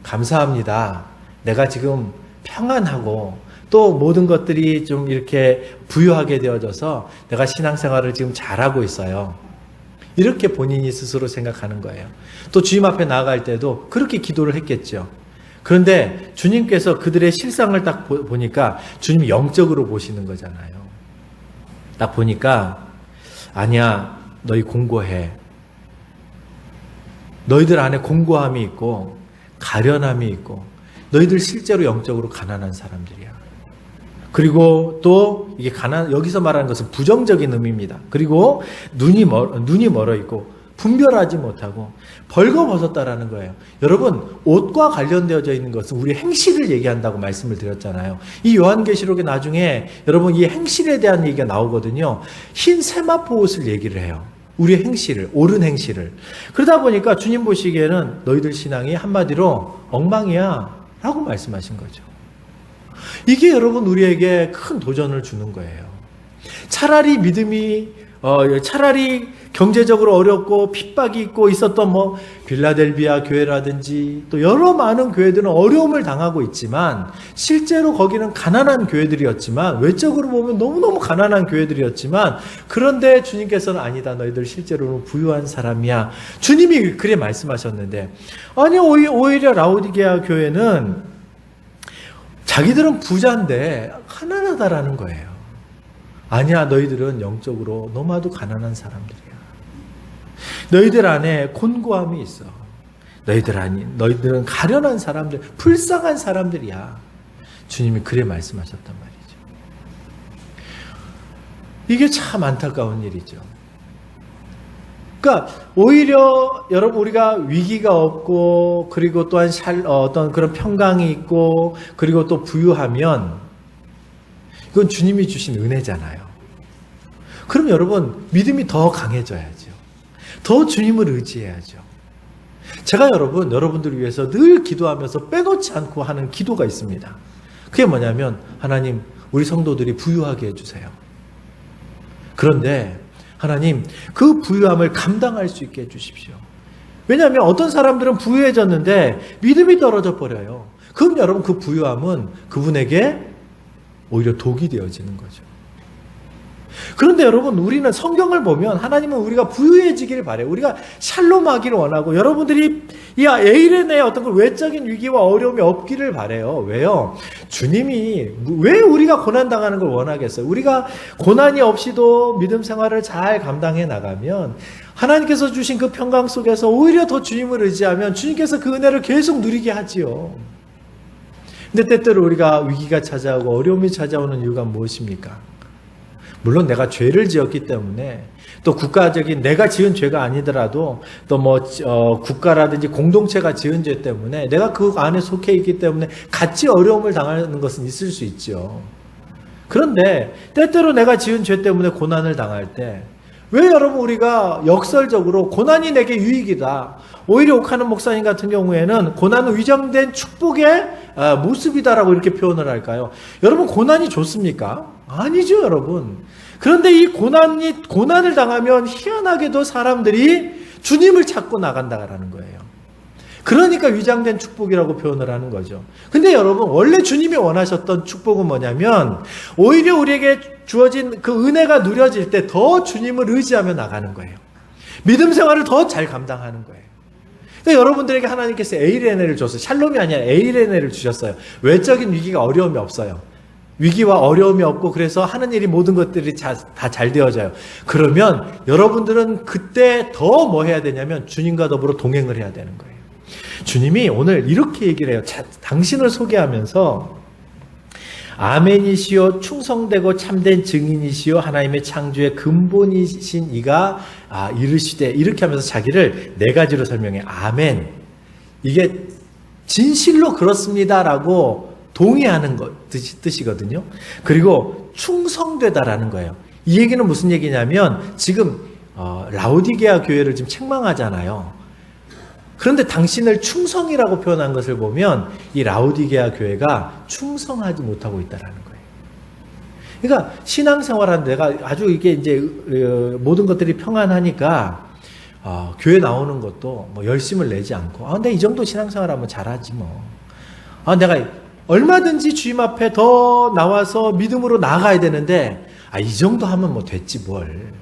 감사합니다. 내가 지금 평안하고 또 모든 것들이 좀 이렇게 부유하게 되어져서 내가 신앙생활을 지금 잘하고 있어요. 이렇게 본인이 스스로 생각하는 거예요. 또 주님 앞에 나아갈 때도 그렇게 기도를 했겠죠. 그런데 주님께서 그들의 실상을 딱 보니까 주님이 영적으로 보시는 거잖아요. 딱 보니까 아니야, 너희 공고해. 너희들 안에 공고함이 있고 가련함이 있고 너희들 실제로 영적으로 가난한 사람들이야. 그리고 또 이게 여기서 말하는 것은 부정적인 의미입니다. 그리고 눈이 멀어 있고 분별하지 못하고 벌거벗었다라는 거예요. 여러분, 옷과 관련되어져 있는 것은 우리 행실을 얘기한다고 말씀을 드렸잖아요. 이 요한계시록에 나중에 여러분 이 행실에 대한 얘기가 나오거든요. 흰 세마포 옷을 얘기를 해요. 우리의 행실을, 옳은 행실을. 그러다 보니까 주님 보시기에는 너희들 신앙이 한마디로 엉망이야 라고 말씀하신 거죠. 이게 여러분 우리에게 큰 도전을 주는 거예요. 차라리 차라리 경제적으로 어렵고 핍박이 있고 있었던 빌라델비아 교회라든지 또 여러 많은 교회들은 어려움을 당하고 있지만 실제로 거기는 가난한 교회들이었지만 외적으로 보면 너무너무 가난한 교회들이었지만 그런데 주님께서는 아니다. 너희들 실제로는 부유한 사람이야. 주님이 그래 말씀하셨는데 아니 오히려 라오디게아 교회는 자기들은 부자인데 가난하다라는 거예요. 아니야, 너희들은 영적으로 너무나도 가난한 사람들이야. 너희들 안에 곤고함이 있어. 너희들은 가련한 사람들, 불쌍한 사람들이야. 주님이 그래 말씀하셨단 말이죠. 이게 참 안타까운 일이죠. 그러니까 오히려 여러분 우리가 위기가 없고 그리고 또한 어떤 그런 평강이 있고 그리고 또 부유하면 이건 주님이 주신 은혜잖아요. 그럼 여러분 믿음이 더 강해져야죠. 더 주님을 의지해야죠. 제가 여러분들을 위해서 늘 기도하면서 빼놓지 않고 하는 기도가 있습니다. 그게 뭐냐면 하나님 우리 성도들이 부유하게 해주세요. 그런데 하나님 그 부유함을 감당할 수 있게 해주십시오. 왜냐하면 어떤 사람들은 부유해졌는데 믿음이 떨어져 버려요. 그럼 여러분 그 부유함은 그분에게 오히려 독이 되어지는 거죠. 그런데 여러분 우리는 성경을 보면 하나님은 우리가 부유해지기를 바래요. 우리가 샬롬하기를 원하고 여러분들이 이 에이렌의 어떤 그 외적인 위기와 어려움이 없기를 바래요. 왜요? 주님이 왜 우리가 고난당하는 걸 원하겠어요? 우리가 고난이 없이도 믿음 생활을 잘 감당해 나가면 하나님께서 주신 그 평강 속에서 오히려 더 주님을 의지하면 주님께서 그 은혜를 계속 누리게 하지요. 근데 때때로 우리가 위기가 찾아오고 어려움이 찾아오는 이유가 무엇입니까? 물론 내가 죄를 지었기 때문에 또 국가적인 내가 지은 죄가 아니더라도 또 국가라든지 공동체가 지은 죄 때문에 내가 그 안에 속해 있기 때문에 같이 어려움을 당하는 것은 있을 수 있죠. 그런데 때때로 내가 지은 죄 때문에 고난을 당할 때 왜 여러분 우리가 역설적으로 고난이 내게 유익이다. 오히려 옥하는 목사님 같은 경우에는 고난은 위장된 축복의 모습이다라고 이렇게 표현을 할까요? 여러분 고난이 좋습니까? 아니죠, 여러분. 그런데 이 고난을 당하면 희한하게도 사람들이 주님을 찾고 나간다라는 거예요. 그러니까 위장된 축복이라고 표현을 하는 거죠. 근데 여러분 원래 주님이 원하셨던 축복은 뭐냐면 오히려 우리에게 주어진 그 은혜가 누려질 때 더 주님을 의지하며 나가는 거예요. 믿음 생활을 더 잘 감당하는 거예요. 그러니까 여러분들에게 하나님께서 에이레네를 줬어요. 샬롬이 아니라 에이레네를 주셨어요. 외적인 위기가 어려움이 없어요. 위기와 어려움이 없고 그래서 하는 일이 모든 것들이 다 잘 되어져요. 그러면 여러분들은 그때 더 뭐 해야 되냐면 주님과 더불어 동행을 해야 되는 거예요. 주님이 오늘 이렇게 얘기를 해요. 당신을 소개하면서 아멘이시요 충성되고 참된 증인이시요 하나님의 창조의 근본이신 이가 이르시되, 이렇게 하면서 자기를 네 가지로 설명해. 아멘, 이게 진실로 그렇습니다라고 동의하는 뜻이거든요. 그리고 충성되다라는 거예요. 이 얘기는 무슨 얘기냐면 지금 라오디게아 교회를 지금 책망하잖아요. 그런데 당신을 충성이라고 표현한 것을 보면 이 라오디게아 교회가 충성하지 못하고 있다라는 거예요. 그러니까 신앙생활하는 내가 아주 이게 이제 모든 것들이 평안하니까 교회 나오는 것도 뭐 열심을 내지 않고 근데 이 정도 신앙생활하면 잘하지 뭐. 내가 얼마든지 주님 앞에 더 나와서 믿음으로 나아가야 되는데 이 정도 하면 뭐 됐지 뭘.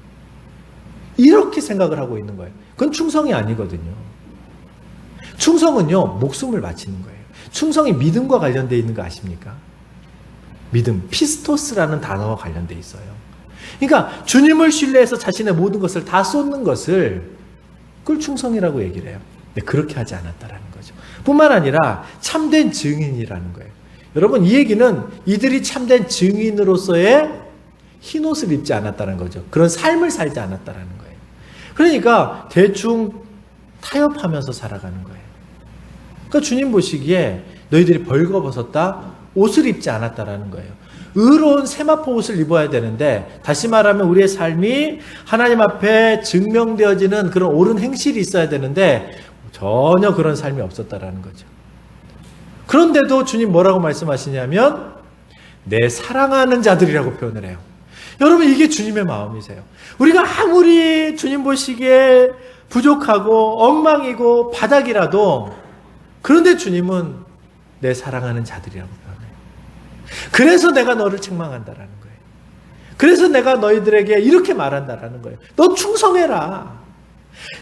이렇게 생각을 하고 있는 거예요. 그건 충성이 아니거든요. 충성은요, 목숨을 바치는 거예요. 충성이 믿음과 관련되어 있는 거 아십니까? 믿음, 피스토스라는 단어와 관련되어 있어요. 그러니까 주님을 신뢰해서 자신의 모든 것을 다 쏟는 것을 그걸 충성이라고 얘기를 해요. 근데 그렇게 하지 않았다라는 거죠. 뿐만 아니라 참된 증인이라는 거예요. 여러분, 이 얘기는 이들이 참된 증인으로서의 흰옷을 입지 않았다는 거죠. 그런 삶을 살지 않았다라는 거예요. 그러니까 대충 타협하면서 살아가는 거예요. 그러니까 주님 보시기에 너희들이 벌거벗었다, 옷을 입지 않았다라는 거예요. 의로운 세마포 옷을 입어야 되는데, 다시 말하면 우리의 삶이 하나님 앞에 증명되어지는 그런 옳은 행실이 있어야 되는데 전혀 그런 삶이 없었다라는 거죠. 그런데도 주님 뭐라고 말씀하시냐면 내 사랑하는 자들이라고 표현을 해요. 여러분, 이게 주님의 마음이세요. 우리가 아무리 주님 보시기에 부족하고 엉망이고 바닥이라도, 그런데 주님은 내 사랑하는 자들이라고 표현해요. 그래서 내가 너를 책망한다라는 거예요. 그래서 내가 너희들에게 이렇게 말한다라는 거예요. 너 충성해라.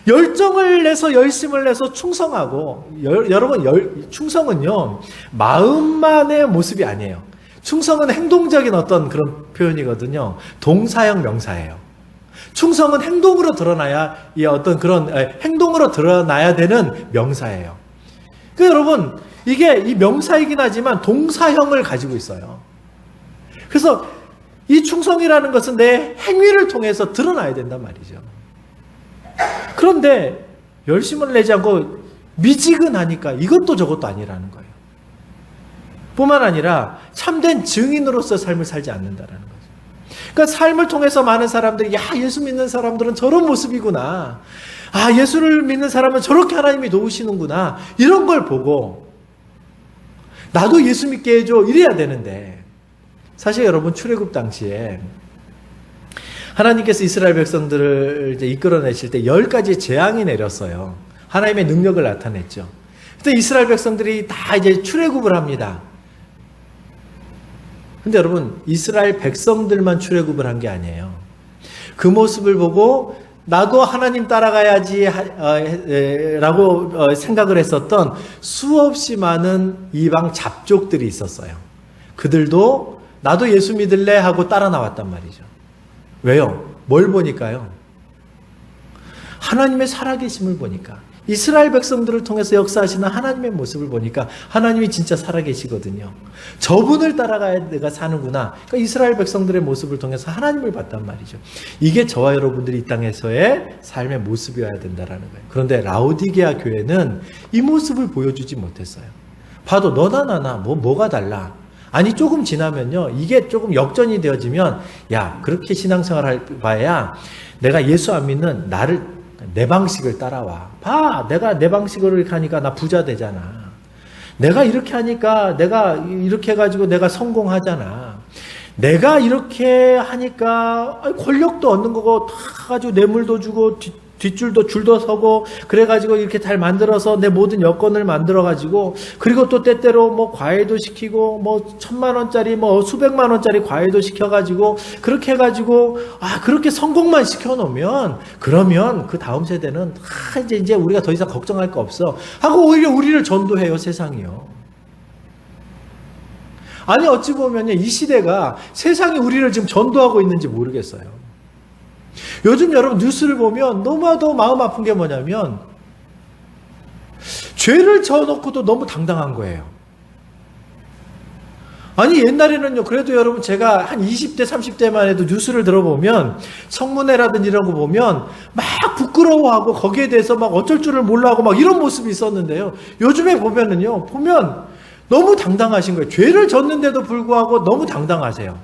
열정을 내서 열심을 내서 충성하고, 여러분, 충성은요 마음만의 모습이 아니에요. 충성은 행동적인 어떤 그런 표현이거든요. 동사형 명사예요. 충성은 행동으로 드러나야, 이 어떤 그런 행동으로 드러나야 되는 명사예요. 그러니까 여러분, 이게 이 명사이긴 하지만 동사형을 가지고 있어요. 그래서 이 충성이라는 것은 내 행위를 통해서 드러나야 된단 말이죠. 그런데 열심을 내지 않고 미지근하니까 이것도 저것도 아니라는 거예요. 뿐만 아니라 참된 증인으로서 삶을 살지 않는다라는 거죠. 그러니까 삶을 통해서 많은 사람들이 예수 믿는 사람들은 저런 모습이구나. 예수를 믿는 사람은 저렇게 하나님이 도우시는구나. 이런 걸 보고 나도 예수 믿게 해줘 이래야 되는데, 사실 여러분, 출애굽 당시에 하나님께서 이스라엘 백성들을 이제 이끌어내실 때 10가지 재앙이 내렸어요. 하나님의 능력을 나타냈죠. 그때 이스라엘 백성들이 다 이제 출애굽을 합니다. 근데 여러분, 이스라엘 백성들만 출애굽을 한 게 아니에요. 그 모습을 보고 나도 하나님 따라가야지 라고 생각을 했었던 수없이 많은 이방 잡족들이 있었어요. 그들도 나도 예수 믿을래 하고 따라 나왔단 말이죠. 왜요? 뭘 보니까요? 하나님의 살아계심을 보니까, 이스라엘 백성들을 통해서 역사하시는 하나님의 모습을 보니까 하나님이 진짜 살아계시거든요. 저분을 따라가야 내가 사는구나. 그러니까 이스라엘 백성들의 모습을 통해서 하나님을 봤단 말이죠. 이게 저와 여러분들이 이 땅에서의 삶의 모습이어야 된다는 거예요. 그런데 라오디게아 교회는 이 모습을 보여주지 못했어요. 봐도 너나 나나 뭐가 달라. 아니, 조금 지나면요, 이게 조금 역전이 되어지면, 야, 그렇게 신앙생활 할 바에야 내가 예수 안 믿는 나를, 내 방식을 따라와. 봐, 내가 내 방식으로 이렇게 하니까 나 부자 되잖아. 내가 이렇게 하니까 내가 이렇게 해가지고 내가 성공하잖아. 내가 이렇게 하니까 권력도 얻는 거고, 다 가지고 뇌물도 주고 뒷줄도 줄도 서고, 그래가지고 이렇게 잘 만들어서 내 모든 여건을 만들어가지고, 그리고 또 때때로 뭐 과외도 시키고, 뭐 1,000,000원짜리 뭐 수백만 원짜리 과외도 시켜가지고, 그렇게 해가지고 그렇게 성공만 시켜놓으면, 그러면 그 다음 세대는 이제 우리가 더 이상 걱정할 거 없어 하고 오히려 우리를 전도해요, 세상이요. 아니 어찌 보면요, 이 시대가 세상이 우리를 지금 전도하고 있는지 모르겠어요. 요즘 여러분 뉴스를 보면 너무나도 마음 아픈 게 뭐냐면 죄를 져놓고도 너무 당당한 거예요. 아니 옛날에는요, 그래도 여러분 제가 한 20대 30대만 해도 뉴스를 들어보면 청문회라든지 이런 거 보면 막 부끄러워하고 거기에 대해서 막 어쩔 줄을 몰라하고 막 이런 모습이 있었는데요, 요즘에 보면은요, 보면 너무 당당하신 거예요. 죄를 졌는데도 불구하고 너무 당당하세요.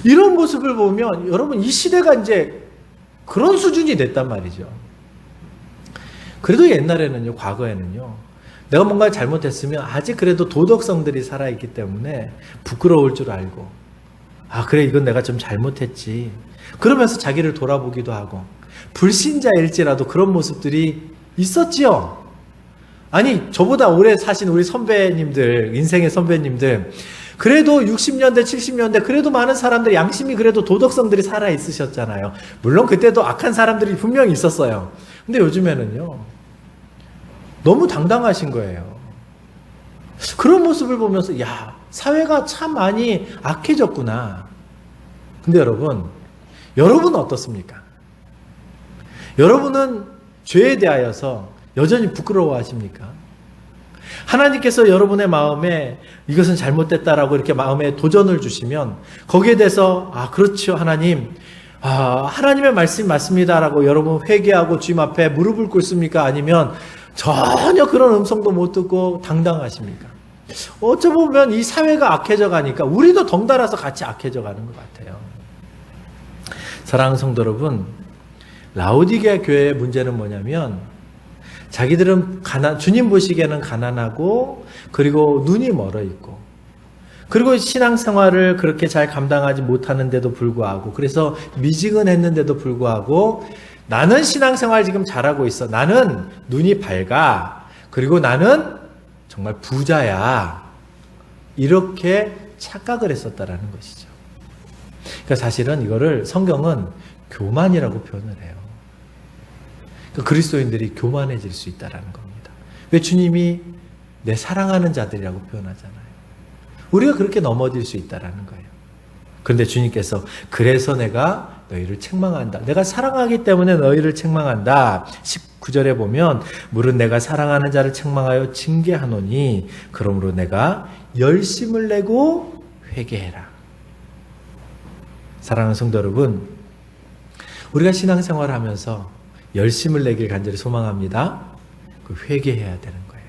이런 모습을 보면 여러분 이 시대가 이제 그런 수준이 됐단 말이죠. 그래도 옛날에는요, 과거에는요, 내가 뭔가 잘못했으면 아직 그래도 도덕성들이 살아있기 때문에 부끄러울 줄 알고, 아 그래 이건 내가 좀 잘못했지, 그러면서 자기를 돌아보기도 하고, 불신자일지라도 그런 모습들이 있었지요. 아니 저보다 오래 사신 우리 선배님들, 인생의 선배님들, 그래도 60년대 70년대 그래도 많은 사람들 양심이 그래도 도덕성들이 살아있으셨잖아요. 물론 그때도 악한 사람들이 분명히 있었어요. 근데 요즘에는요 너무 당당하신 거예요. 그런 모습을 보면서 야, 사회가 참 많이 악해졌구나. 근데 여러분 어떻습니까? 여러분은 죄에 대하여서 여전히 부끄러워하십니까? 하나님께서 여러분의 마음에 이것은 잘못됐다라고 이렇게 마음에 도전을 주시면 거기에 대해서 아 그렇죠 하나님, 하나님의 말씀이 맞습니다라고 여러분 회개하고 주님 앞에 무릎을 꿇습니까? 아니면 전혀 그런 음성도 못 듣고 당당하십니까? 어쩌보면 이 사회가 악해져 가니까 우리도 덩달아서 같이 악해져 가는 것 같아요. 사랑하는 성도 여러분, 라오디게아 교회의 문제는 뭐냐면 자기들은 주님 보시기에는 가난하고 그리고 눈이 멀어 있고 그리고 신앙생활을 그렇게 잘 감당하지 못하는데도 불구하고, 그래서 미지근했는데도 불구하고 나는 신앙생활 지금 잘하고 있어, 나는 눈이 밝아, 그리고 나는 정말 부자야, 이렇게 착각을 했었다라는 것이죠. 그러니까 사실은 이거를 성경은 교만이라고 표현을 해요. 그러니까 그리스도인들이 교만해질 수 있다라는 겁니다. 왜 주님이 내 사랑하는 자들이라고 표현하잖아요. 우리가 그렇게 넘어질 수 있다라는 거예요. 그런데 주님께서 그래서 내가 너희를 책망한다, 내가 사랑하기 때문에 너희를 책망한다. 19절에 보면 물은 내가 사랑하는 자를 책망하여 징계하노니 그러므로 내가 열심을 내고 회개해라. 사랑하는 성도 여러분, 우리가 신앙생활을 하면서 열심을 내길 간절히 소망합니다. 그 회개해야 되는 거예요.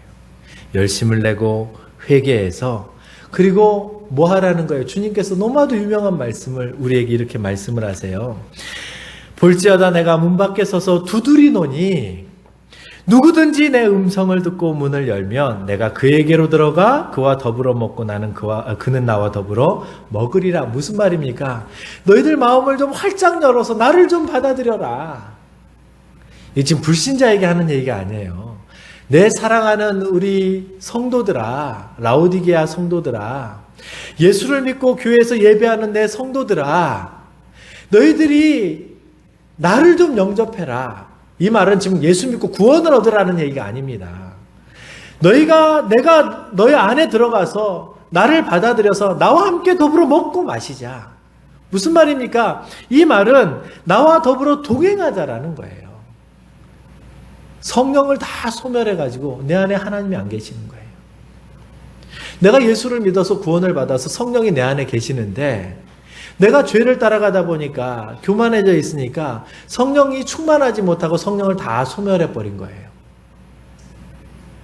열심을 내고 회개해서, 그리고 뭐 하라는 거예요? 주님께서 너무나도 유명한 말씀을 우리에게 이렇게 말씀을 하세요. 볼지어다 내가 문 밖에 서서 두드리노니 누구든지 내 음성을 듣고 문을 열면 내가 그에게로 들어가 그와 더불어 먹고 나는 그는 나와 더불어 먹으리라. 무슨 말입니까? 너희들 마음을 좀 활짝 열어서 나를 좀 받아들여라. 이 지금 불신자에게 하는 얘기가 아니에요. 내 사랑하는 우리 성도들아, 라오디게아 성도들아, 예수를 믿고 교회에서 예배하는 내 성도들아, 너희들이 나를 좀 영접해라. 이 말은 지금 예수 믿고 구원을 얻으라는 얘기가 아닙니다. 내가 너희 안에 들어가서 나를 받아들여서 나와 함께 더불어 먹고 마시자. 무슨 말입니까? 이 말은 나와 더불어 동행하자라는 거예요. 성령을 다 소멸해가지고 내 안에 하나님이 안 계시는 거예요. 내가 예수를 믿어서 구원을 받아서 성령이 내 안에 계시는데 내가 죄를 따라가다 보니까 교만해져 있으니까 성령이 충만하지 못하고 성령을 다 소멸해버린 거예요.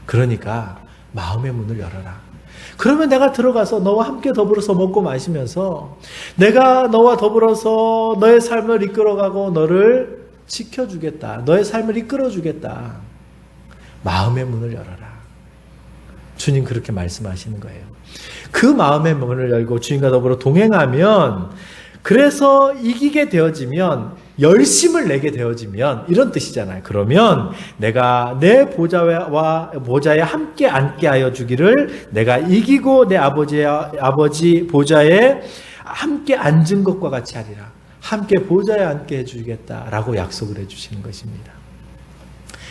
그러니까 마음의 문을 열어라. 그러면 내가 들어가서 너와 함께 더불어서 먹고 마시면서 내가 너와 더불어서 너의 삶을 이끌어가고 너를 지켜주겠다. 너의 삶을 이끌어주겠다. 마음의 문을 열어라. 주님 그렇게 말씀하시는 거예요. 그 마음의 문을 열고 주님과 더불어 동행하면, 그래서 이기게 되어지면, 열심을 내게 되어지면 이런 뜻이잖아요. 그러면 내가 내 보좌에 함께 앉게 하여 주기를, 내가 이기고 내 아버지 보좌에 함께 앉은 것과 같이 하리라. 함께 보좌에 앉게 해주겠다라고 약속을 해주시는 것입니다.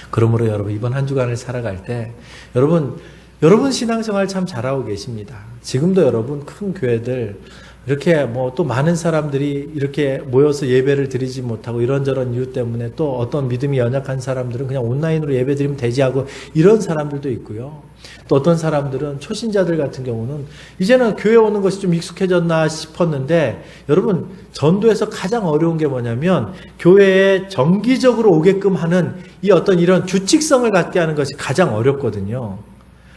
그러므로 여러분 이번 한 주간을 살아갈 때 여러분 여러분 신앙생활 참 잘하고 계십니다. 지금도 여러분 큰 교회들 이렇게 뭐 또 많은 사람들이 이렇게 모여서 예배를 드리지 못하고 이런저런 이유 때문에 또 어떤 믿음이 연약한 사람들은 그냥 온라인으로 예배 드리면 되지 하고 이런 사람들도 있고요. 또 어떤 사람들은 초신자들 같은 경우는 이제는 교회 오는 것이 좀 익숙해졌나 싶었는데, 여러분 전도에서 가장 어려운 게 뭐냐면 교회에 정기적으로 오게끔 하는 이 어떤 이런 규칙성을 갖게 하는 것이 가장 어렵거든요.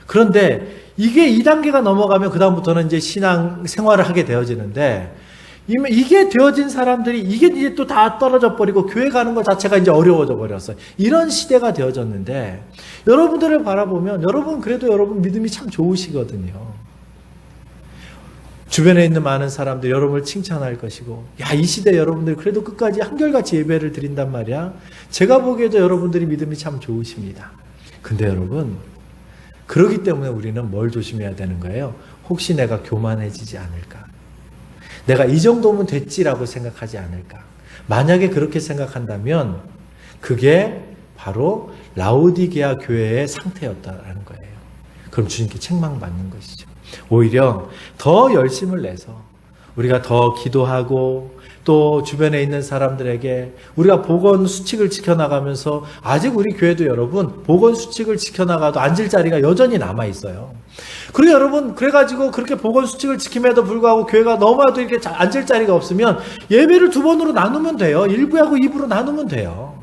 그런데 이게 2단계가 넘어가면 그 다음부터는 이제 신앙 생활을 하게 되어지는데, 이게 되어진 사람들이 이게 이제 또 다 떨어져 버리고 교회 가는 것 자체가 이제 어려워져 버렸어요. 이런 시대가 되어졌는데, 여러분들을 바라보면 여러분 그래도 여러분 믿음이 참 좋으시거든요. 주변에 있는 많은 사람들 여러분을 칭찬할 것이고, 야, 이 시대 여러분들 그래도 끝까지 한결같이 예배를 드린단 말이야. 제가 보기에도 여러분들이 믿음이 참 좋으십니다. 근데 여러분, 그러기 때문에 우리는 뭘 조심해야 되는 거예요? 혹시 내가 교만해지지 않을까? 내가 이 정도면 됐지라고 생각하지 않을까? 만약에 그렇게 생각한다면 그게 바로 라오디게아 교회의 상태였다라는 거예요. 그럼 주님께 책망받는 것이죠. 오히려 더 열심을 내서 우리가 더 기도하고 또 주변에 있는 사람들에게 우리가 보건 수칙을 지켜나가면서, 아직 우리 교회도 여러분 보건 수칙을 지켜나가도 앉을 자리가 여전히 남아있어요. 그리고 여러분 그래가지고 그렇게 보건 수칙을 지킴에도 불구하고 교회가 너무나도 이렇게 앉을 자리가 없으면 예배를 2번으로 나누면 돼요. 1부하고 2부로 나누면 돼요.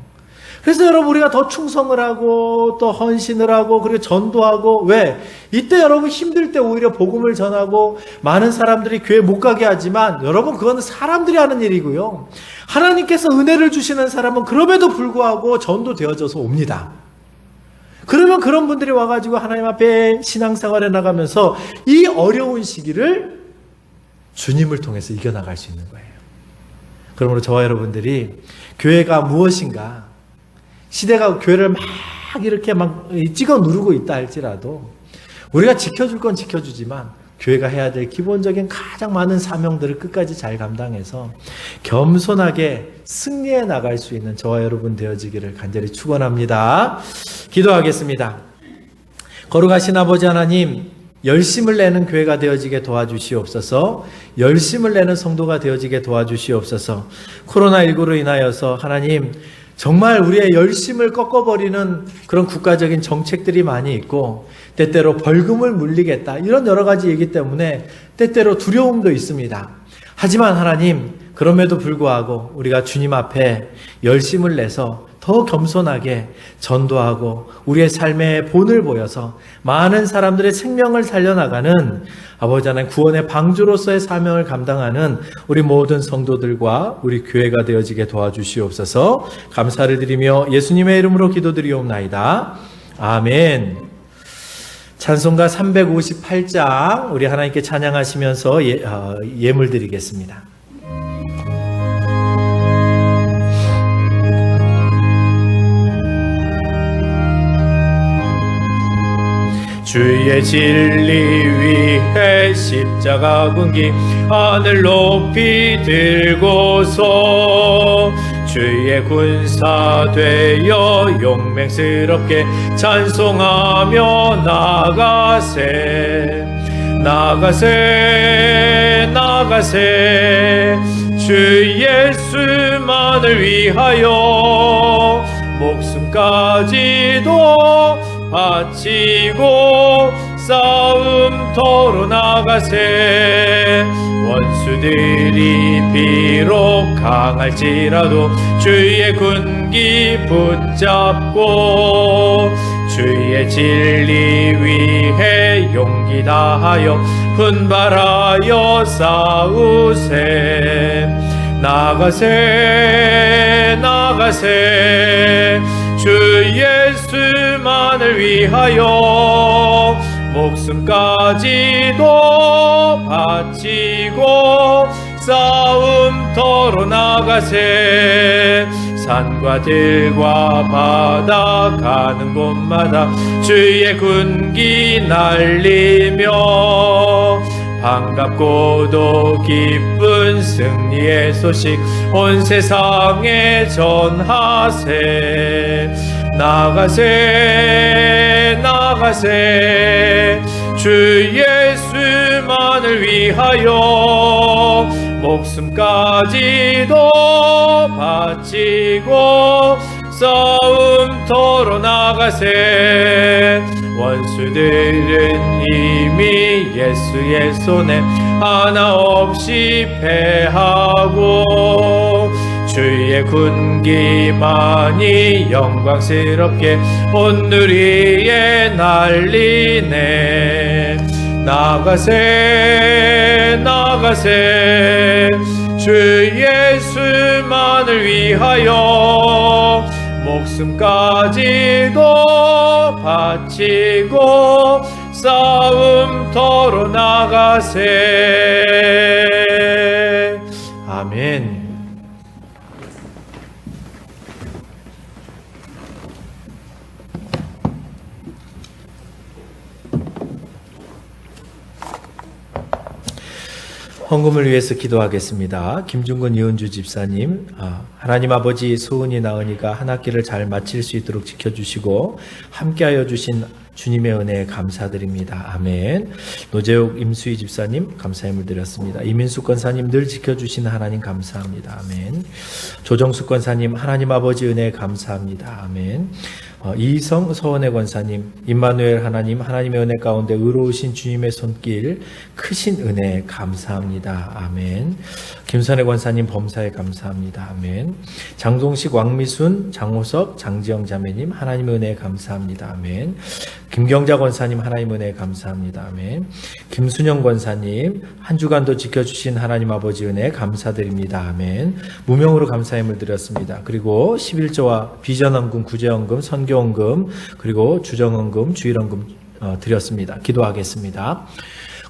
그래서 여러분 우리가 더 충성을 하고 또 헌신을 하고 그리고 전도하고, 왜? 이때 여러분 힘들 때 오히려 복음을 전하고 많은 사람들이 교회 못 가게 하지만, 여러분 그거는 사람들이 하는 일이고요. 하나님께서 은혜를 주시는 사람은 그럼에도 불구하고 전도되어져서 옵니다. 그러면 그런 분들이 와가지고 하나님 앞에 신앙생활에 나가면서 이 어려운 시기를 주님을 통해서 이겨나갈 수 있는 거예요. 그러므로 저와 여러분들이 교회가 무엇인가, 시대가 교회를 막 이렇게 막 찍어 누르고 있다 할지라도 우리가 지켜줄 건 지켜주지만 교회가 해야 될 기본적인 가장 많은 사명들을 끝까지 잘 감당해서 겸손하게 승리해 나갈 수 있는 저와 여러분 되어지기를 간절히 축원합니다. 기도하겠습니다. 거룩하신 아버지 하나님, 열심을 내는 교회가 되어지게 도와주시옵소서. 열심을 내는 성도가 되어지게 도와주시옵소서. 코로나19로 인하여서 하나님 정말 우리의 열심을 꺾어버리는 그런 국가적인 정책들이 많이 있고, 때때로 벌금을 물리겠다 이런 여러 가지 얘기 때문에 때때로 두려움도 있습니다. 하지만 하나님, 그럼에도 불구하고 우리가 주님 앞에 열심을 내서 더 겸손하게 전도하고 우리의 삶의 본을 보여서 많은 사람들의 생명을 살려나가는 아버지 하나님 구원의 방주로서의 사명을 감당하는 우리 모든 성도들과 우리 교회가 되어지게 도와주시옵소서. 감사를 드리며 예수님의 이름으로 기도드리옵나이다. 아멘. 찬송가 358장 우리 하나님께 찬양하시면서 예물 드리겠습니다. 주의 진리 위해 십자가 군기 하늘 높이 들고서 주의 군사 되어 용맹스럽게 찬송하며 나가세 나가세 나가세 주 예수만을 위하여 목숨까지도 바치고 싸움터로 나가세 원수들이 비록 강할지라도 주의 군기 붙잡고 주의 진리 위해 용기 다하여 분발하여 싸우세 나가세 나가세 주 예수만을 위하여 목숨까지도 바치고 싸움터로 나가세 산과 들과 바다 가는 곳마다 주의 군기 날리며 반갑고도 기쁜 승리의 소식 온 세상에 전하세 나가세 나가세 주 예수만을 위하여 목숨까지도 바치고 싸움터로 나가세. 원수들은 이미 예수의 손에 하나 없이 패하고 주의 군기만이 영광스럽게 온 누리에 날리네. 나가세 나가세 주 예수만을 위하여 목숨까지도 바치고 싸움터로 나가세. 아멘. 헌금을 위해서 기도하겠습니다. 김중근 이은주 집사님, 하나님 아버지 소은이 나으니가 한 학기를 잘 마칠 수 있도록 지켜주시고 함께하여 주신 주님의 은혜에 감사드립니다. 아멘. 노재욱 임수희 집사님 감사함을 드렸습니다. 이민숙 권사님 늘 지켜주시는 하나님 감사합니다. 아멘. 조정숙 권사님 하나님 아버지 은혜에 감사합니다. 아멘. 이성 서원의 권사님, 임마누엘 하나님, 하나님의 은혜 가운데 의로우신 주님의 손길, 크신 은혜 감사합니다. 아멘. 김선의 권사님 범사에 감사합니다. 아멘. 장동식, 왕미순, 장호섭, 장지영 자매님, 하나님의 은혜에 감사합니다. 아멘. 김경자 권사님, 하나님의 은혜에 감사합니다. 아멘. 김순영 권사님, 한 주간도 지켜주신 하나님 아버지 은혜에 감사드립니다. 아멘. 무명으로 감사함을 드렸습니다. 그리고 11조와 비전헌금, 구제헌금, 선교헌금, 그리고 주정헌금, 주일헌금 드렸습니다. 기도하겠습니다.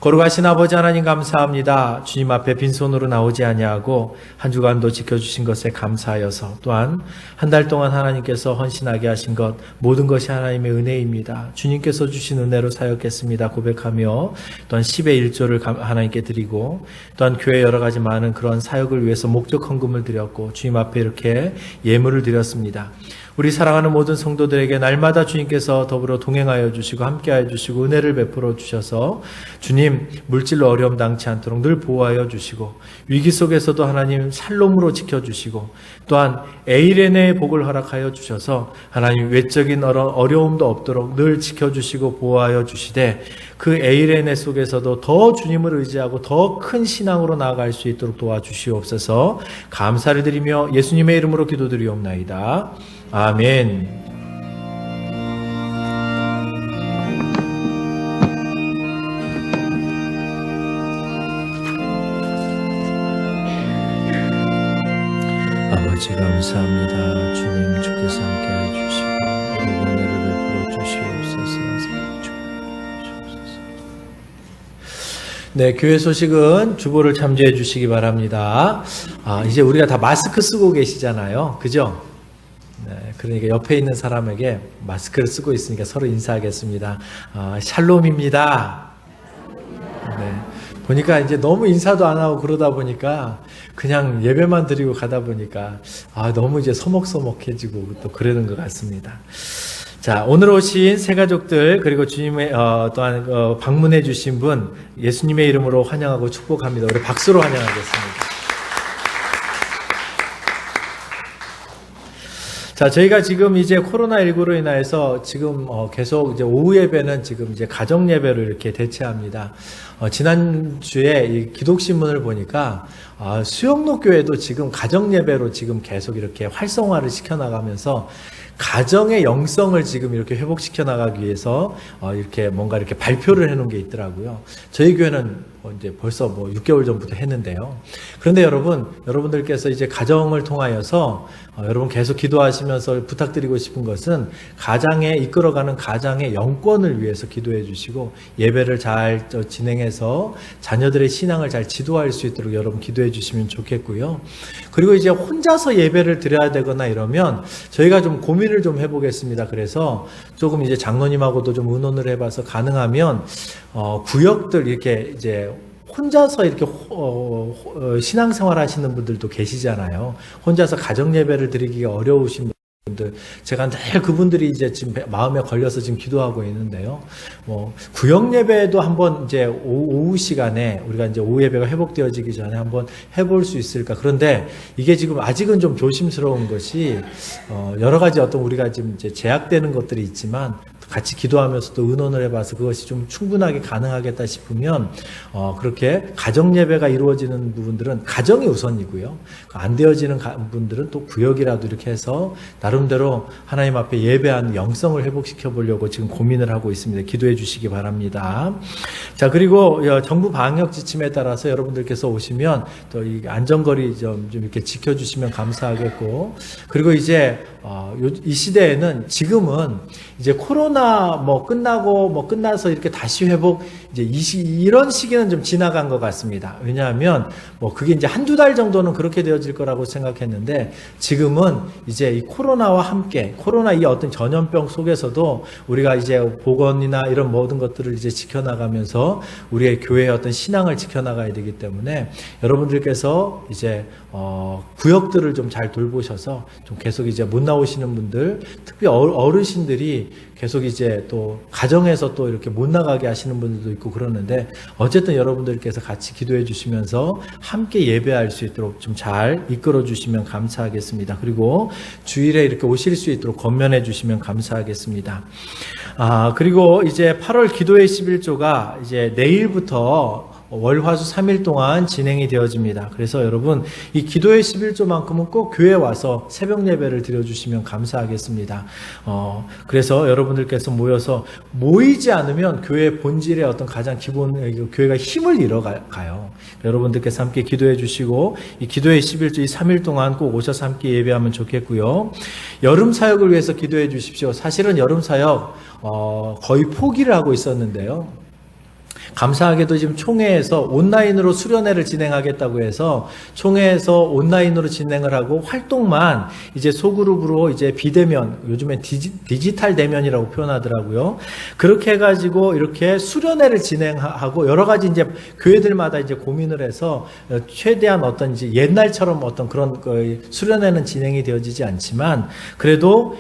거룩하신 아버지 하나님 감사합니다. 주님 앞에 빈손으로 나오지 아니하고 한 주간도 지켜주신 것에 감사하여서 또한 한 달 동안 하나님께서 헌신하게 하신 것 모든 것이 하나님의 은혜입니다. 주님께서 주신 은혜로 사역했습니다 고백하며 또한 10의 1조를 하나님께 드리고 또한 교회 여러 가지 많은 그런 사역을 위해서 목적 헌금을 드렸고 주님 앞에 이렇게 예물을 드렸습니다. 우리 사랑하는 모든 성도들에게 날마다 주님께서 더불어 동행하여 주시고 함께하여 주시고 은혜를 베풀어 주셔서 주님 물질로 어려움 당치 않도록 늘 보호하여 주시고 위기 속에서도 하나님 샬롬으로 지켜주시고 또한 에이레네의 복을 허락하여 주셔서 하나님 외적인 어려움도 없도록 늘 지켜주시고 보호하여 주시되 그 에이레네 속에서도 더 주님을 의지하고 더 큰 신앙으로 나아갈 수 있도록 도와주시옵소서. 감사를 드리며 예수님의 이름으로 기도드리옵나이다. 아멘. 아버지 감사합니다. 주님 주께서 함께해 주시고 은혜를 베풀어 주시옵소서. 네, 교회 소식은 주보를 참조해 주시기 바랍니다. 이제 우리가 다 마스크 쓰고 계시잖아요. 그죠? 네, 그러니까 옆에 있는 사람에게 마스크를 쓰고 있으니까 서로 인사하겠습니다. 샬롬입니다. 네, 보니까 이제 너무 인사도 안 하고 그러다 보니까 그냥 예배만 드리고 가다 보니까 너무 이제 서먹서먹해지고 또 그러는 것 같습니다. 자, 오늘 오신 새 가족들 그리고 주님의 또한 방문해 주신 분 예수님의 이름으로 환영하고 축복합니다. 우리 박수로 환영하겠습니다. 자, 저희가 지금 이제 코로나19로 인해서 지금 계속 이제 오후 예배는 지금 이제 가정 예배로 이렇게 대체합니다. 지난주에 이 기독신문을 보니까 수영로 교회도 지금 가정 예배로 지금 계속 이렇게 활성화를 시켜나가면서 가정의 영성을 지금 이렇게 회복시켜 나가기 위해서 이렇게 뭔가 이렇게 발표를 해놓은 게 있더라고요. 저희 교회는 이제 벌써 6개월 전부터 했는데요. 그런데 여러분들께서 이제 가정을 통하여서 여러분 계속 기도하시면서 부탁드리고 싶은 것은 가장에 이끌어가는 가장의 영권을 위해서 기도해 주시고 예배를 잘 진행해서 자녀들의 신앙을 잘 지도할 수 있도록 여러분 기도해 주시면 좋겠고요. 그리고 이제 혼자서 예배를 드려야 되거나 이러면 저희가 좀 고민을 좀 해보겠습니다. 그래서 조금 이제 장로님하고도 좀 의논을 해봐서 가능하면 구역들 이렇게 이제 혼자서 이렇게 신앙생활 하시는 분들도 계시잖아요. 혼자서 가정 예배를 드리기가 어려우신 제가 늘 그분들이 이제 지금 마음에 걸려서 지금 기도하고 있는데요. 구역 예배도 한번 이제 오후 시간에 우리가 이제 오후 예배가 회복되어지기 전에 한번 해볼 수 있을까. 그런데 이게 지금 아직은 좀 조심스러운 것이 여러 가지 어떤 우리가 지금 이제 제약되는 것들이 있지만 같이 기도하면서 또 의논을 해봐서 그것이 좀 충분하게 가능하겠다 싶으면 그렇게 가정 예배가 이루어지는 부분들은 가정이 우선이고요. 안 되어지는 분들은 또 구역이라도 이렇게 해서 나름대로 하나님 앞에 예배하는 영성을 회복시켜 보려고 지금 고민을 하고 있습니다. 기도해 주시기 바랍니다. 자, 그리고 정부 방역 지침에 따라서 여러분들께서 오시면 또 이 안전거리 좀 이렇게 지켜주시면 감사하겠고, 그리고 이제 이 시대에는 지금은 이제 코로나 끝나서 이렇게 다시 회복, 이제 이런 시기는 좀 지나간 것 같습니다. 왜냐하면 그게 이제 한두 달 정도는 그렇게 되어질 거라고 생각했는데, 지금은 이제 이 코로나와 함께 코로나 이 어떤 전염병 속에서도 우리가 이제 보건이나 이런 모든 것들을 이제 지켜나가면서 우리의 교회의 어떤 신앙을 지켜나가야 되기 때문에 여러분들께서 이제 구역들을 좀 잘 돌보셔서 좀 계속 이제 못 나오시는 분들, 특히 어르신들이 계속 이제 또 가정에서 또 이렇게 못 나가게 하시는 분들도 있고 그러는데, 어쨌든 여러분들께서 같이 기도해 주시면서 함께 예배할 수 있도록 좀 잘 이끌어 주시면 감사하겠습니다. 그리고 주일에 이렇게 오실 수 있도록 권면해 주시면 감사하겠습니다. 그리고 이제 8월 기도의 11조가 이제 내일부터 월화수 3일 동안 진행이 되어집니다. 그래서 여러분 이 기도의 11조만큼은 꼭 교회에 와서 새벽 예배를 드려주시면 감사하겠습니다. 그래서 여러분들께서 모이지 않으면 교회의 본질의 어떤 가장 기본 교회가 힘을 잃어가요. 여러분들께서 함께 기도해 주시고 이 기도의 11조 이 3일 동안 꼭 오셔서 함께 예배하면 좋겠고요. 여름 사역을 위해서 기도해 주십시오. 사실은 여름 사역 거의 포기를 하고 있었는데요. 감사하게도 지금 총회에서 온라인으로 수련회를 진행하겠다고 해서 총회에서 온라인으로 진행을 하고 활동만 이제 소그룹으로 이제 비대면, 요즘엔 디지털 대면이라고 표현하더라고요. 그렇게 해가지고 이렇게 수련회를 진행하고 여러 가지 이제 교회들마다 이제 고민을 해서 최대한 어떤 이제 옛날처럼 어떤 그런 수련회는 진행이 되어지지 않지만 그래도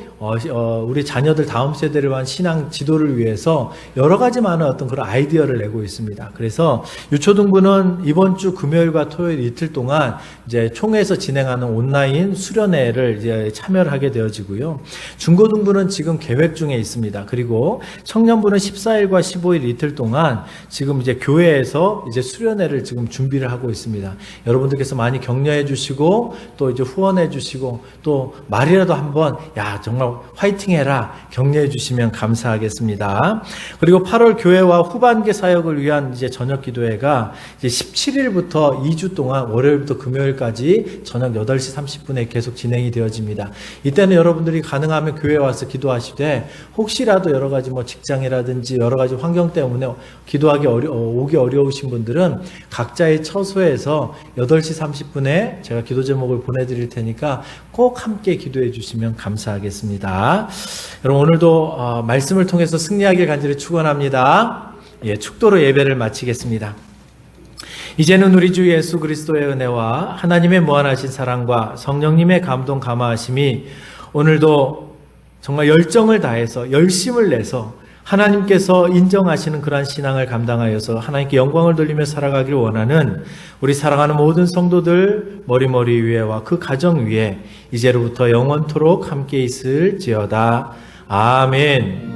우리 자녀들 다음 세대를 위한 신앙 지도를 위해서 여러 가지 많은 어떤 그런 아이디어를 내고 있습니다. 그래서 유초등부는 이번 주 금요일과 토요일 이틀 동안 이제 총회에서 진행하는 온라인 수련회를 이제 참여를 하게 되어지고요. 중고등부는 지금 계획 중에 있습니다. 그리고 청년부는 14일과 15일 이틀 동안 지금 이제 교회에서 이제 수련회를 지금 준비를 하고 있습니다. 여러분들께서 많이 격려해 주시고 또 이제 후원해 주시고 또 말이라도 한번 정말 화이팅 해라 격려해 주시면 감사하겠습니다. 그리고 8월 교회와 후반기 사역을 위한 이제 저녁 기도회가 이제 17일부터 2주 동안 월요일부터 금요일까지 저녁 8시 30분에 계속 진행이 되어집니다. 이때는 여러분들이 가능하면 교회에 와서 기도하시되 혹시라도 여러 가지 직장이라든지 여러 가지 환경 때문에 기도하기 오기 어려우신 분들은 각자의 처소에서 8시 30분에 제가 기도 제목을 보내드릴 테니까 꼭 함께 기도해 주시면 감사하겠습니다. 여러분 오늘도 말씀을 통해서 승리하길 간절히 축원합니다. 축도로 예배를 마치겠습니다. 이제는 우리 주 예수 그리스도의 은혜와 하나님의 무한하신 사랑과 성령님의 감동 감화하심이 오늘도 정말 열정을 다해서 열심을 내서 하나님께서 인정하시는 그러한 신앙을 감당하여서 하나님께 영광을 돌리며 살아가길 원하는 우리 사랑하는 모든 성도들 머리 위에와 그 가정 위에 이제로부터 영원토록 함께 있을지어다. 아멘.